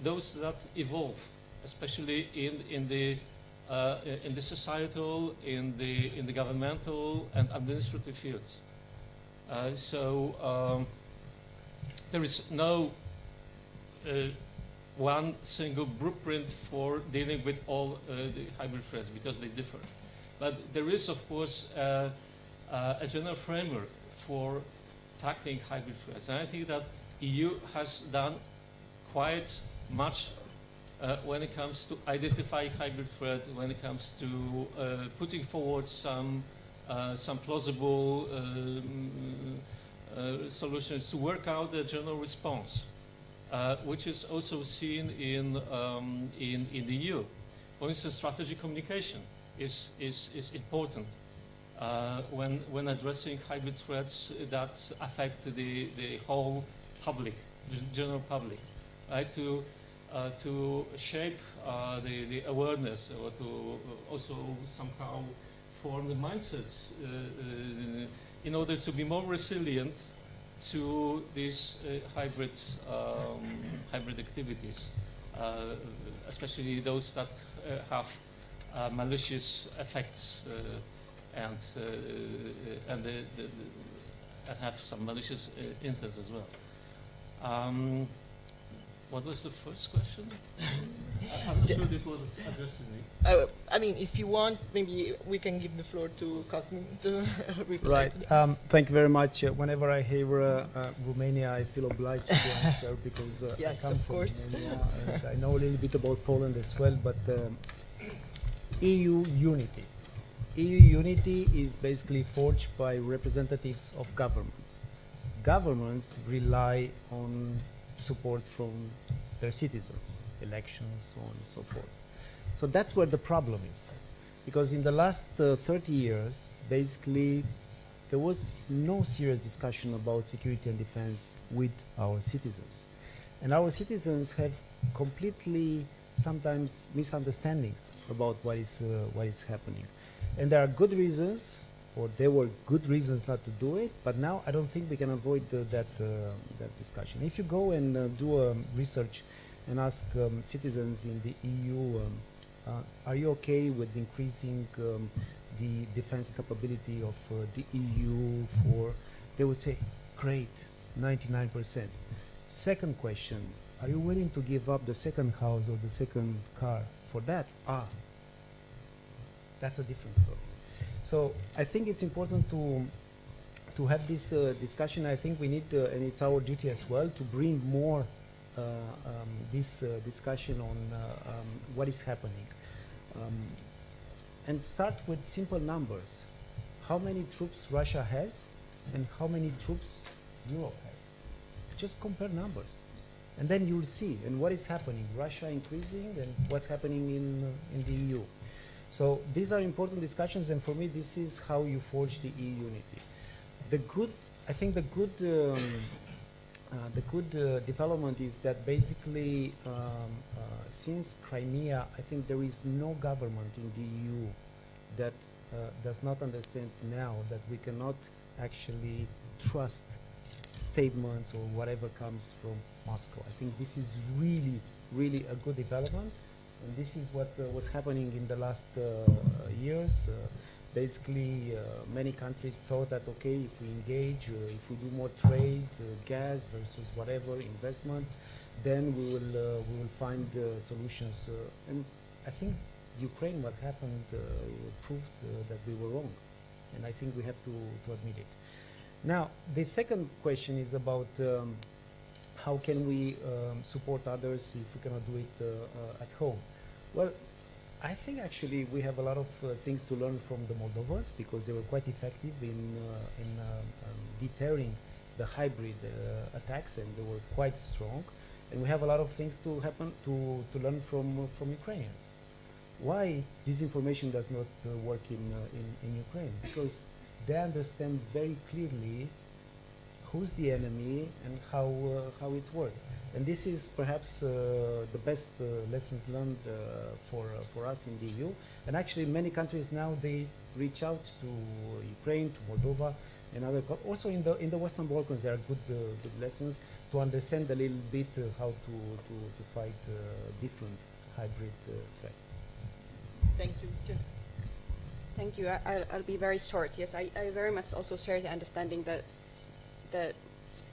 those that evolve, especially in the societal, in the governmental and administrative fields. So there is no one single blueprint for dealing with all the hybrid threats because they differ. But there is, of course, a general framework for tackling hybrid threats. And I think that EU has done quite much when it comes to identifying hybrid threat, when it comes to putting forward some plausible solutions to work out a general response, which is also seen in the EU. For instance, strategic communication is important when addressing hybrid threats that affect the whole public, the general public, right? To shape the awareness, or to also somehow form the mindsets in order to be more resilient to these hybrid activities, especially those that have malicious effects and have some malicious intents as well. What was the first question? I'm not sure it was addressing me. I mean, if you want, maybe we can give the floor to Cosmin to reply. Right. Thank you very much. Whenever I hear Romania, I feel obliged to answer because Yes, I come of from course. Romania and I know a little bit about Poland as well. But EU unity. EU unity is basically forged by representatives of governments. Governments rely on support from their citizens, elections, so on and so forth. So that's where the problem is. Because in the last 30 years, basically, there was no serious discussion about security and defense with our citizens. And our citizens have completely, sometimes, misunderstandings about what is happening. And there are good reasons, or there were good reasons not to do it, but now I don't think we can avoid that discussion. If you go and do research and ask citizens in the EU, are you okay with increasing the defense capability of the EU they would say, great, 99%. Second question, are you willing to give up the second house or the second car for that? That's a different story. So I think it's important to have this discussion. I think we need, and it's our duty as well, to bring more this discussion on what is happening. And start with simple numbers. How many troops Russia has and how many troops Europe has? Just compare numbers. And then you'll see, and what is happening. Russia increasing and what's happening in the EU. So these are important discussions, and for me, this is how you forge the EU unity. I think the good development is that basically, since Crimea, I think there is no government in the EU that does not understand now that we cannot actually trust statements or whatever comes from Moscow. I think this is really, really a good development. And this is what was happening in the last years. Basically, many countries thought that, okay, if we engage, if we do more trade, gas versus whatever, investments, then we will find solutions. And I think Ukraine, what happened, proved that we were wrong. And I think we have to admit it. Now, the second question is about how can we support others if we cannot do it at home? Well, I think actually we have a lot of things to learn from the Moldovans because they were quite effective in deterring the hybrid attacks, and they were quite strong. And we have a lot of things to learn from Ukrainians. Why disinformation does not work in Ukraine? Because they understand very clearly who's the enemy and how it works. And this is perhaps the best lessons learned for us in the EU. And actually many countries now, they reach out to Ukraine, to Moldova, and also in the Western Balkans, there are good lessons to understand a little bit how to fight different hybrid threats. Thank you. Jim. Thank you. I'll be very short. Yes, I very much also share the understanding that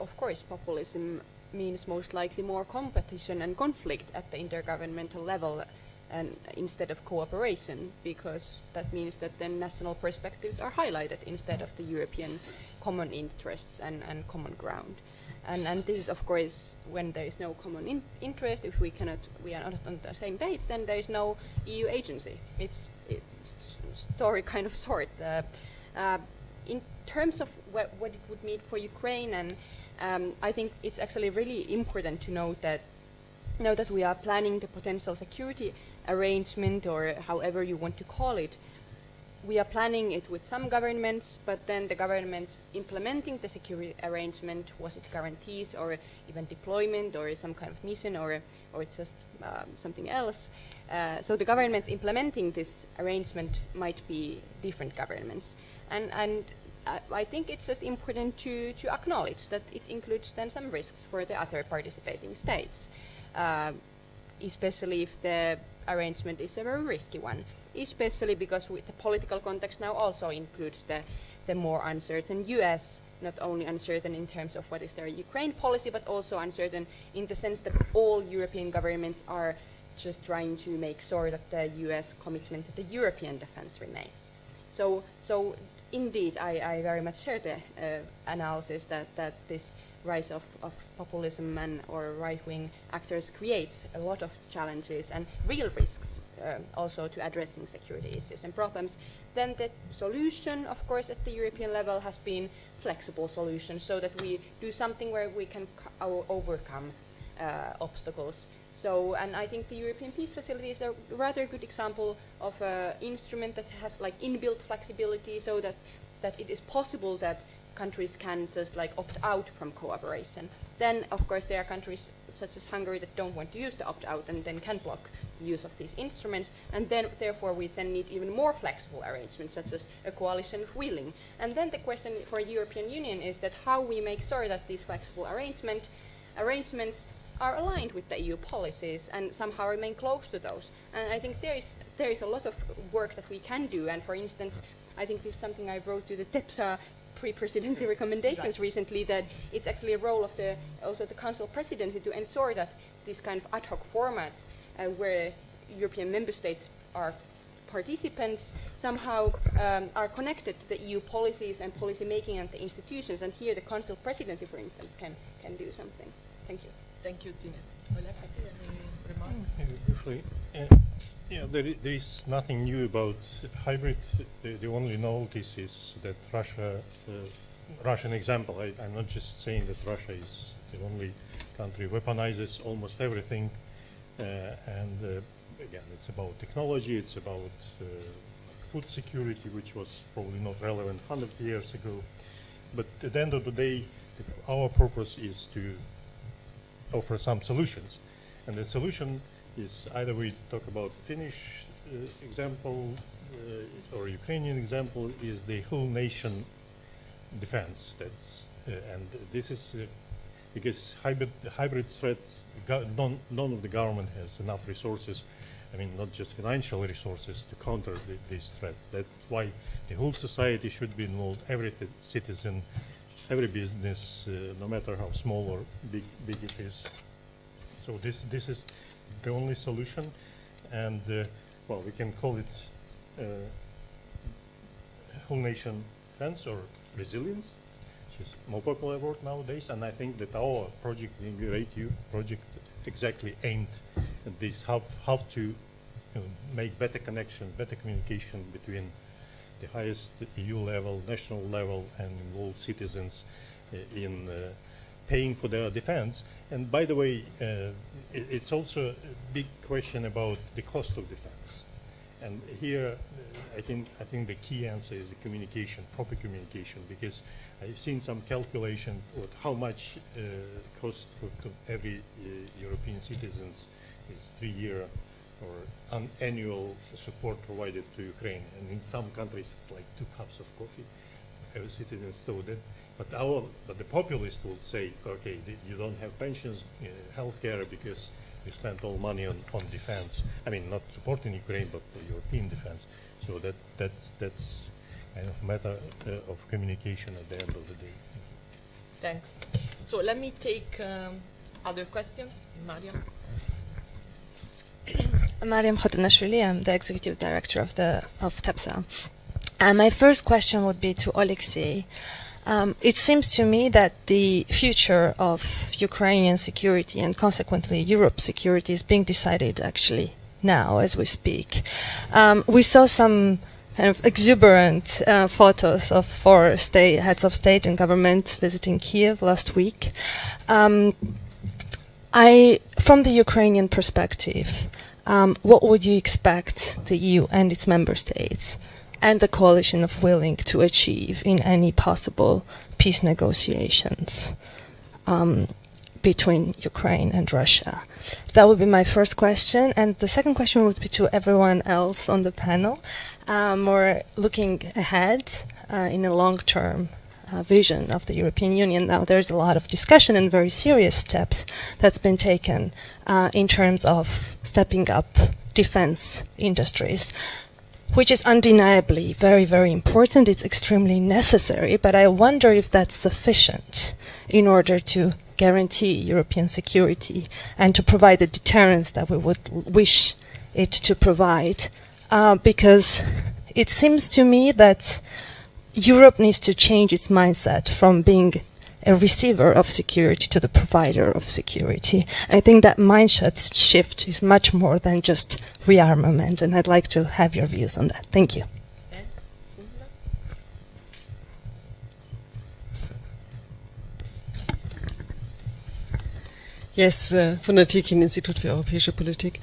of course populism means most likely more competition and conflict at the intergovernmental level and instead of cooperation, because that means that then national perspectives are highlighted instead of the European common interests and common ground. And this is of course when there is no common interest, if we are not on the same page, then there is no EU agency. It's story kind of short. In terms of what it would mean for Ukraine, and I think it's actually really important to note that now that we are planning the potential security arrangement, or however you want to call it, we are planning it with some governments, but then the governments implementing the security arrangement, was it guarantees or even deployment or some kind of mission or it's just something else. So the governments implementing this arrangement might be different governments. And I think it's just important to acknowledge that it includes then some risks for the other participating states, especially if the arrangement is a very risky one, especially because the political context now also includes the more uncertain US, not only uncertain in terms of what is their Ukraine policy, but also uncertain in the sense that all European governments are just trying to make sure that the US commitment to the European defense remains. So indeed, I very much share the analysis that this rise of populism or right-wing actors creates a lot of challenges and real risks also to addressing security issues and problems. Then the solution, of course, at the European level has been flexible solutions, so that we do something where we can overcome obstacles. So, and I think the European Peace Facility is a rather good example of an instrument that has like inbuilt flexibility, so that it is possible that countries can just like opt out from cooperation. Then, of course, there are countries such as Hungary that don't want to use the opt-out and then can block the use of these instruments. And then, therefore, we then need even more flexible arrangements, such as a coalition of willing. And then the question for the European Union is that how we make sure that these flexible arrangements are aligned with the EU policies and somehow remain close to those. And I think there is a lot of work that we can do. And for instance, I think this is something I wrote to the TEPSA pre-presidency recommendations recently, that it's actually a role of also the Council presidency to ensure that these kind of ad hoc formats where European member states are participants somehow are connected to the EU policies and policy making and the institutions. And here the Council presidency, for instance, can do something. Thank you. Thank you, Tina. Alexi, any remarks? Maybe briefly. Yeah, there is nothing new about hybrid. The only notice is that Russian example. I'm not just saying that Russia is the only country weaponizes almost everything, and again, it's about technology. It's about food security, which was probably not relevant 100 years ago. But at the end of the day, our purpose is to offer some solutions, and the solution is either we talk about Finnish example or Ukrainian example, is the whole nation defense. That's and this is because hybrid threats. None of the government has enough resources. I mean, not just financial resources to counter these threats. That's why the whole society should be involved. Every citizen, every business, no matter how small or big it is. So this is the only solution, and well, we can call it whole nation defense or resilience, which is more popular word nowadays. And I think that our project, the InvigoratEU project, exactly aimed at this: how to make better connection, better communication between the highest EU level, national level, and involve citizens in paying for their defense. And by the way, it's also a big question about the cost of defense. And here, I think the key answer is the communication, proper communication, because I've seen some calculation of how much cost for every European citizens is 3-year or annual support provided to Ukraine. And in some countries, it's like 2 cups of coffee every citizen. So that, but the populist will say, okay, you don't have pensions, healthcare, because you spent all money on defense. I mean, not supporting Ukraine, but the European defense. So that's kind of matter of communication at the end of the day. Thanks. So let me take other questions. Mariam. Mariam Khotanashvili, I'm the executive director of TEPSA. My first question would be to Alexei. It seems to me that the future of Ukrainian security and consequently Europe's security is being decided actually now as we speak. We saw some kind of exuberant photos of 4 heads of state and government visiting Kiev last week. From the Ukrainian perspective, what would you expect the EU and its member states and the coalition of willing to achieve in any possible peace negotiations between Ukraine and Russia? That would be my first question. And the second question would be to everyone else on the panel, more looking ahead in a long-term vision of the European Union. Now, there's a lot of discussion and very serious steps that's been taken in terms of stepping up defense industries, which is undeniably very, very important. It's extremely necessary, but I wonder if that's sufficient in order to guarantee European security and to provide the deterrence that we would wish it to provide, because it seems to me that Europe needs to change its mindset from being a receiver of security to the provider of security. I think that mindset shift is much more than just rearmament, and I'd like to have your views on that. Thank you. Yes, von der Tekin, Institut für Europäische Politik.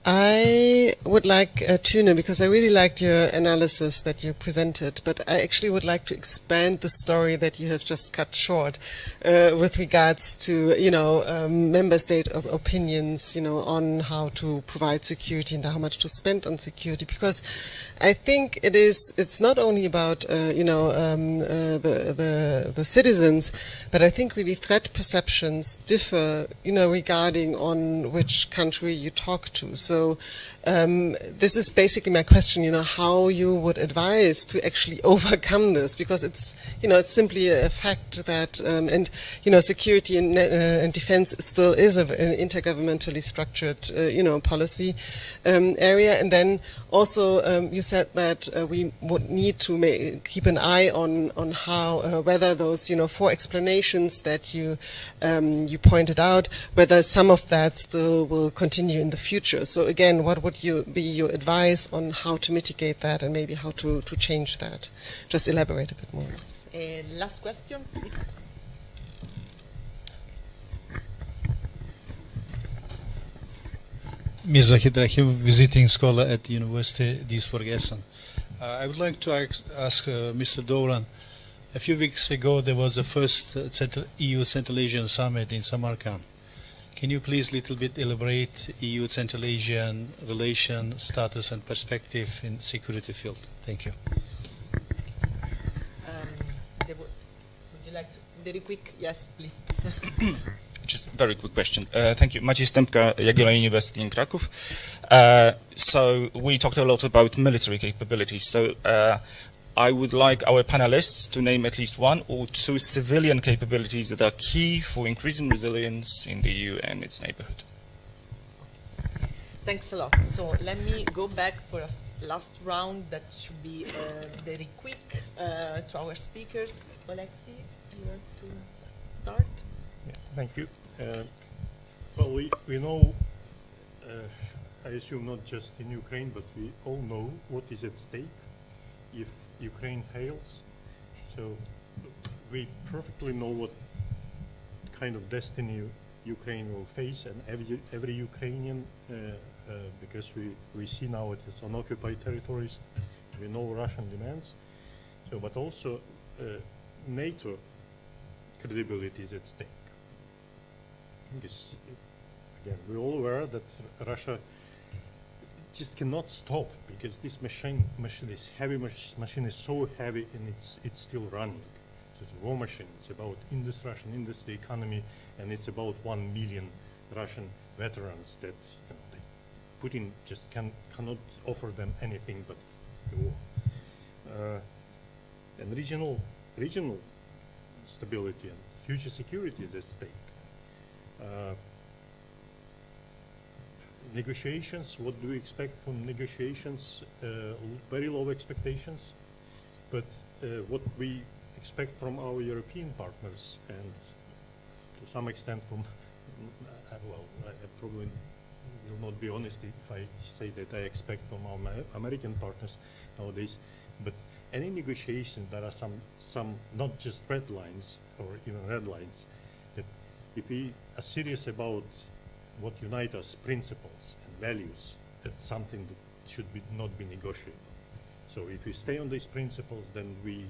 I would like, Tune, because I really liked your analysis that you presented, but I actually would like to expand the story that you have just cut short with regards to, member state opinions, on how to provide security and how much to spend on security, because I think it's not only about, the citizens, but I think really threat perceptions differ, regarding on which country you talk to. So this is basically my question, how you would advise to actually overcome this, because it's simply a fact that, security and defense still is an intergovernmentally structured, policy area. And then also you said that we would need to keep an eye on how, whether those, 4 explanations that you pointed out, whether some of that still will continue in the future. So again, what would be your advice on how to mitigate that and maybe how to change that? Just elaborate a bit more. Last question, please. Mirza Hidrahim, visiting scholar at the University Duisburg-Essen. I would like to ask Mr. Dolan, a few weeks ago there was the first EU Central Asian Summit in Samarkand. Can you please a little bit elaborate EU Central Asian relation, status and perspective in security field? Thank you. Would you like to, very quick? Yes, please. Just a very quick question. Thank you. Maciej Stępka, Jagiellon University in Kraków. So we talked a lot about military capabilities. So I would like our panelists to name at least 1 or 2 civilian capabilities that are key for increasing resilience in the EU and its neighborhood. Thanks a lot. So let me go back for a last round that should be very quick to our speakers. Alexei, you want to start? Yeah, thank you. Well, we know, I assume not just in Ukraine, but we all know what is at stake if Ukraine fails. So we perfectly know what kind of destiny Ukraine will face, and every Ukrainian because we see now it is on occupied territories. We know Russian demands. So, but also NATO credibility is at stake. Because, again, we're all aware that Russia just cannot stop because this this heavy machine is so heavy and it's still running. So it's a war machine. It's about Russian industry, economy, and it's about 1 million Russian veterans that Putin just cannot offer them anything but the war. And regional stability and future security is at stake. Negotiations, what do we expect from negotiations? Very low expectations, but what we expect from our European partners and to some extent from, well, I probably will not be honest if I say that I expect from our American partners nowadays, but any negotiation, there are some not just red lines or even red lines, that if we are serious about what unite us, principles and values, that's something that should not be negotiable. So if we stay on these principles, then we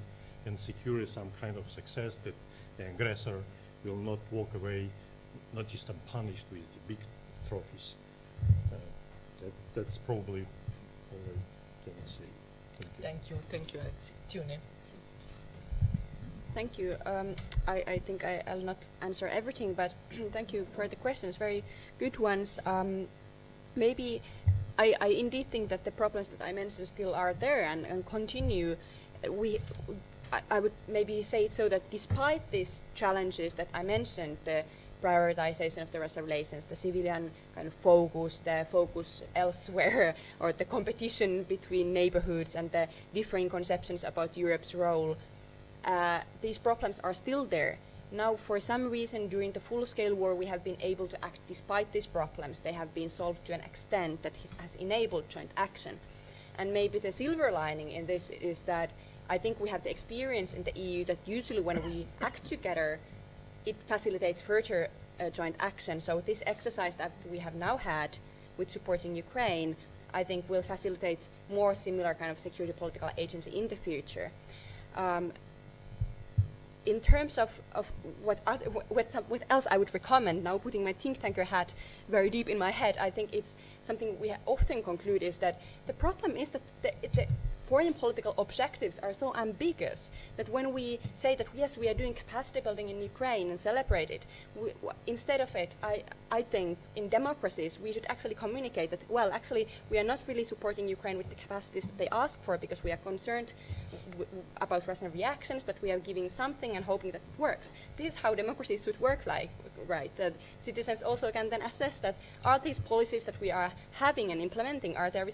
can secure some kind of success that the aggressor will not walk away, not just unpunished with the big trophies. That's probably all I can say. Thank you. Thank you, Alexei. Tune. Thank you. I think I'll not answer everything, but thank you for the questions, very good ones. Maybe I indeed think that the problems that I mentioned still are there and continue. I would maybe say it so that despite these challenges that I mentioned, the prioritization of the Russia relations, the civilian kind of focus, the focus elsewhere, or the competition between neighborhoods and the differing conceptions about Europe's role, these problems are still there. Now, for some reason, during the full-scale war, we have been able to act despite these problems. They have been solved to an extent that has enabled joint action. And maybe the silver lining in this is that I think we have the experience in the EU that usually when we act together, it facilitates further joint action. So this exercise that we have now had with supporting Ukraine, I think will facilitate more similar kind of security political agency in the future. In terms of what else I would recommend, now putting my think tanker hat very deep in my head, I think it's something we often conclude is that the problem is that the foreign political objectives are so ambiguous that when we say that yes, we are doing capacity building in Ukraine and celebrate it, instead of it, I think in democracies we should actually communicate that, well, actually we are not really supporting Ukraine with the capacities that they ask for because we are concerned about Russian reactions, but we are giving something and hoping that it works. This is how democracies should work like, right? That citizens also can then assess that are these policies that we are having and implementing, are they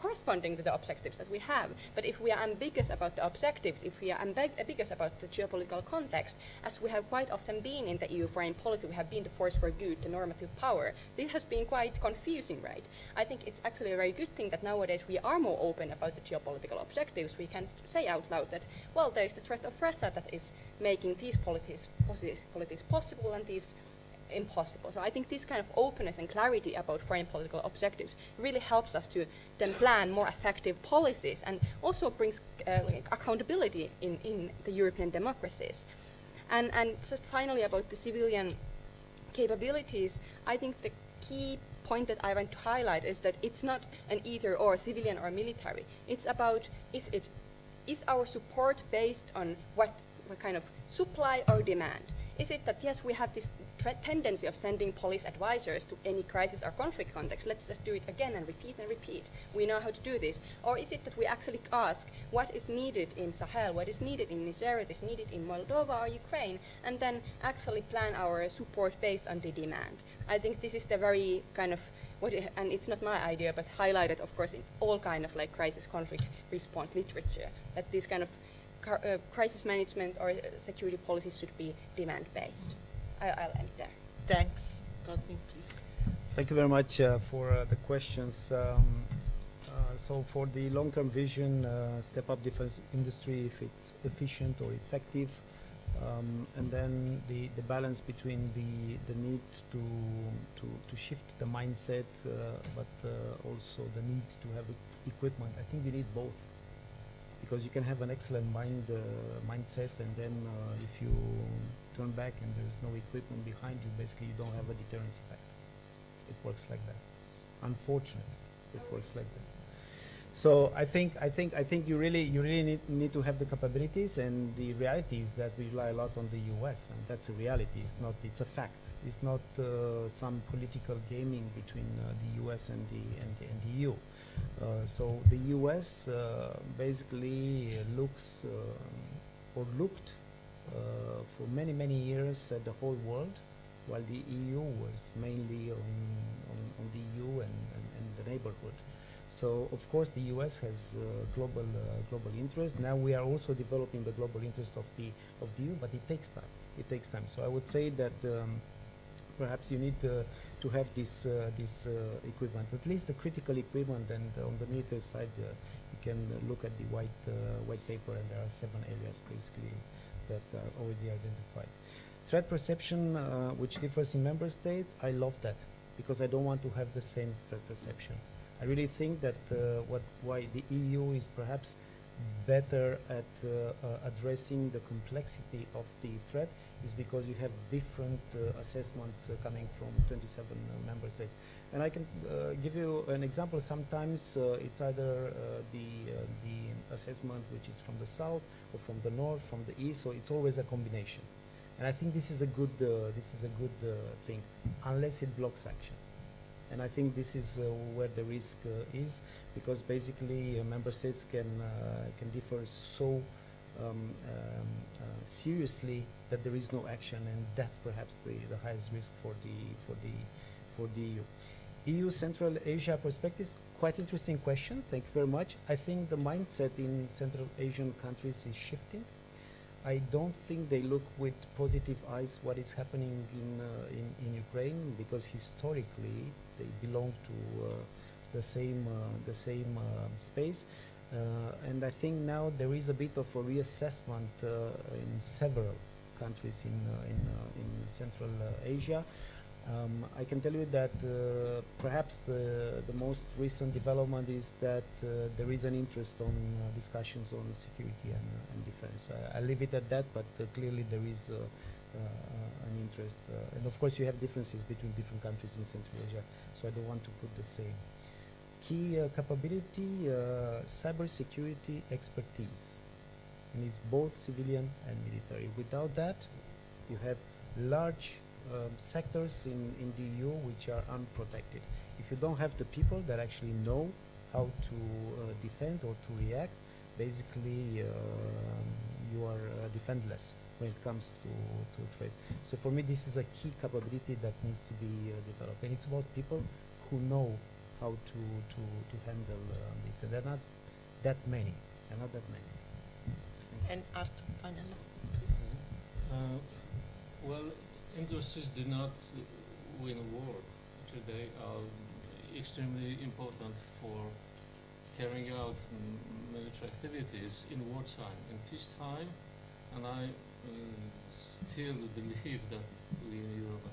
corresponding to the objectives that we have? But if we are ambiguous about the objectives, if we are ambiguous about the geopolitical context, as we have quite often been in the EU foreign policy, we have been the force for good, the normative power. This has been quite confusing, right? I think it's actually a very good thing that nowadays we are more open about the geopolitical objectives. We can say out loud that, well, there is the threat of Russia that is making these policies possible and these impossible. So I think this kind of openness and clarity about foreign political objectives really helps us to then plan more effective policies and also brings accountability in the European democracies. And just finally about the civilian capabilities, I think the key point that I want to highlight is that it's not an either or, civilian or military. It's about is our support based on what kind of supply or demand? Is it that, yes, we have this tendency of sending police advisors to any crisis or conflict context, let's just do it again and repeat, we know how to do this? Or is it that we actually ask what is needed in Sahel, what is needed in Niger, what is needed in Moldova or Ukraine, and then actually plan our support based on the demand? I think this is the very kind of, and it's not my idea, but highlighted, of course, in all kind of like crisis conflict response literature, that this kind of crisis management or security policies should be demand-based. I'll end there. Thanks. Godwin, please. Thank you very much for the questions. So for the long-term vision, step up defense industry, if it's efficient or effective, And then the balance between the need to shift the mindset, but also the need to have equipment. I think we need both, because you can have an excellent mindset, and then if you turn back and there's no equipment behind you, basically you don't have a deterrence effect. It works like that. Unfortunately, it works like that. So I think you really need to have the capabilities, and the reality is that we rely a lot on the U.S. and that's a reality. It's a fact. It's not some political gaming between the U.S. and the EU. So the U.S. Basically looks or looked for many years at the whole world, while the EU was mainly on the EU and the neighborhood. So of course the U.S. has global interest. Now we are also developing the global interest of the EU, but it takes time. It takes time. So I would say that perhaps you need to have this equipment, at least the critical equipment. And on the military side, you can look at the white paper, and there are 7 areas basically that are already identified. Threat perception, which differs in member states, I love that, because I don't want to have the same threat perception. I really think that why the EU is perhaps better at addressing the complexity of the threat is because you have different assessments coming from 27 member states. And I can give you an example. Sometimes it's either the assessment which is from the south or from the north, from the east, so it's always a combination. And I think this is a good thing, unless it blocks action. And I think this is where the risk is, because basically member states can differ so seriously that there is no action, and that's perhaps the highest risk for the EU. EU Central Asia perspectives, quite interesting question. Thank you very much. I think the mindset in Central Asian countries is shifting. I don't think they look with positive eyes what is happening in Ukraine, because historically they belong to the same space, and I think now there is a bit of a reassessment in several countries in Central Asia. I can tell you that perhaps the most recent development is that there is an interest on discussions on security and defense. I'll leave it at that, but clearly there is an interest. And of course you have differences between different countries in Central Asia, so I don't want to put the same. Key capability, cybersecurity expertise. And it's both civilian and military. Without that, you have large sectors in the EU which are unprotected. If you don't have the people that actually know how to defend or to react, basically you are defenseless when it comes to threats. So for me, this is a key capability that needs to be developed, and it's about people who know how to handle this. And they're not that many. They're not that many. And Artur, finally. Well, industries do not win a war. Actually, they are extremely important for carrying out military activities in wartime. In peacetime, and I still believe that we in Europe,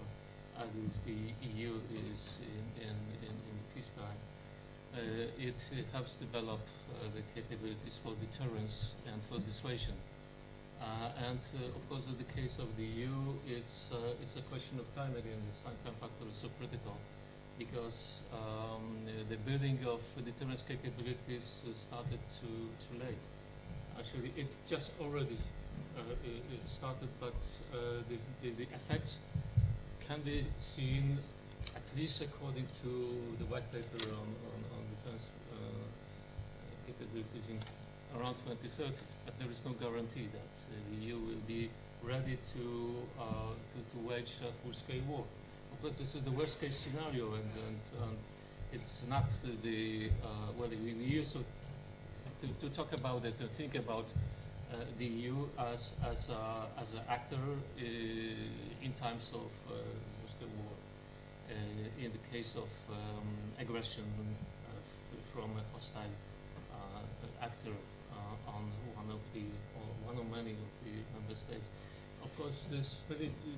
at least the EU, is in peacetime. It helps develop the capabilities for deterrence and for dissuasion. And of course, in the case of the EU, it's a question of time again. This time factor is so critical, because the building of deterrence capabilities started too late. Actually, it just already started, but the effects can be seen, at least according to the white paper on defense capabilities, in around 2030. But there is no guarantee that the EU will be ready to wage a full-scale war. Of course, this is the worst-case scenario, and it's not the well. We used to talk about it, to think about the EU as an actor in times of full-scale war. In the case of aggression from a hostile actor on one or many of the member states.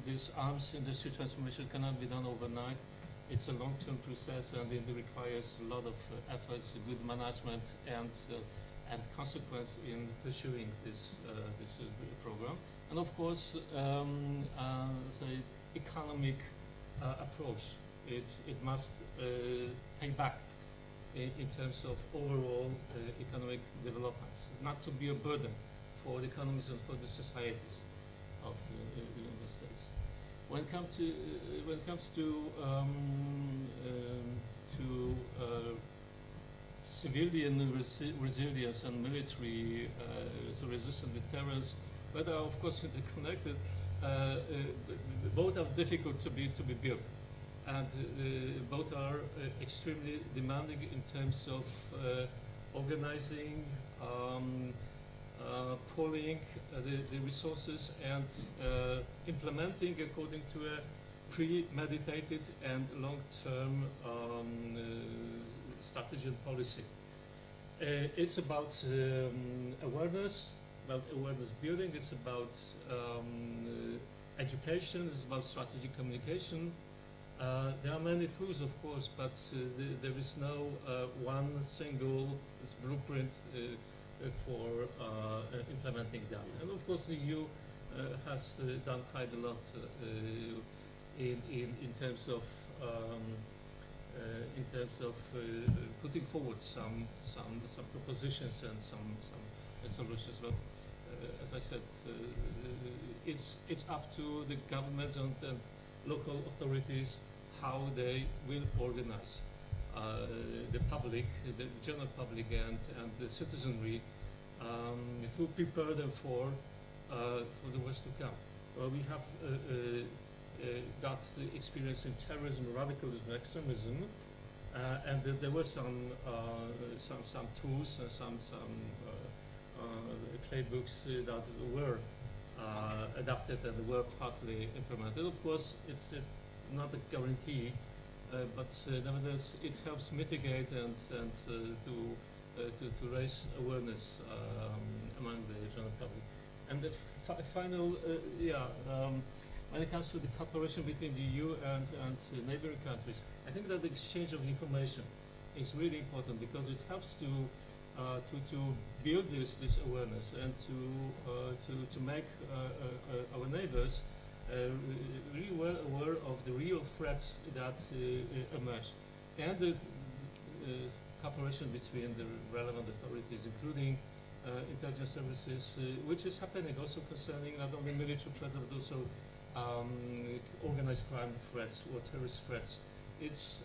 this arms industry transformation cannot be done overnight. It's a long-term process, and it requires a lot of efforts, good management, and consequence in pursuing this program. And of course, the economic approach. It must pay back in terms of overall economic developments, not to be a burden for the economies and for the societies of the member states. When it comes to civilian resilience and military resistance to terrorists, but are of course interconnected. Both are difficult to be built, and both are extremely demanding in terms of organizing, pooling the resources, and implementing according to a premeditated and long-term strategy and policy. It's about awareness building, it's about education, it's about strategic communication. There are many tools, of course, but there is no one single blueprint for implementing that. And of course, the EU has done quite a lot in terms of putting forward some propositions and some solutions. But as I said, it's up to the governments and local authorities how they will organize the public, the general public, and the citizenry to prepare them for the worst to come. We have got the experience in terrorism, radicalism, extremism, and there were some tools and some playbooks that were adapted and were partly implemented. Of course, it's not a guarantee, but nevertheless, it helps mitigate and to raise awareness among the general public. And the final, when it comes to the cooperation between the EU and neighboring countries, I think that the exchange of information is really important because it helps to build this awareness and to make our neighbors really well aware of the real threats that emerge, and the cooperation between the relevant authorities, including intelligence services, which is happening also concerning not only military threats but also organized crime threats or terrorist threats. It's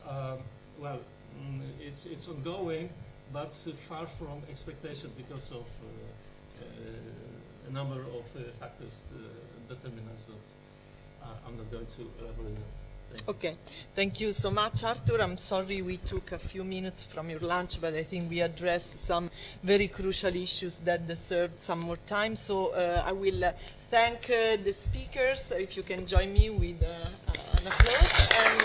it's ongoing, but far from expectation because of a number of factors, determinants that I'm not going to elaborate on. Okay, thank you so much, Arthur. I'm sorry we took a few minutes from your lunch, but I think we addressed some very crucial issues that deserved some more time. So I will thank the speakers. If you can join me with an applause. And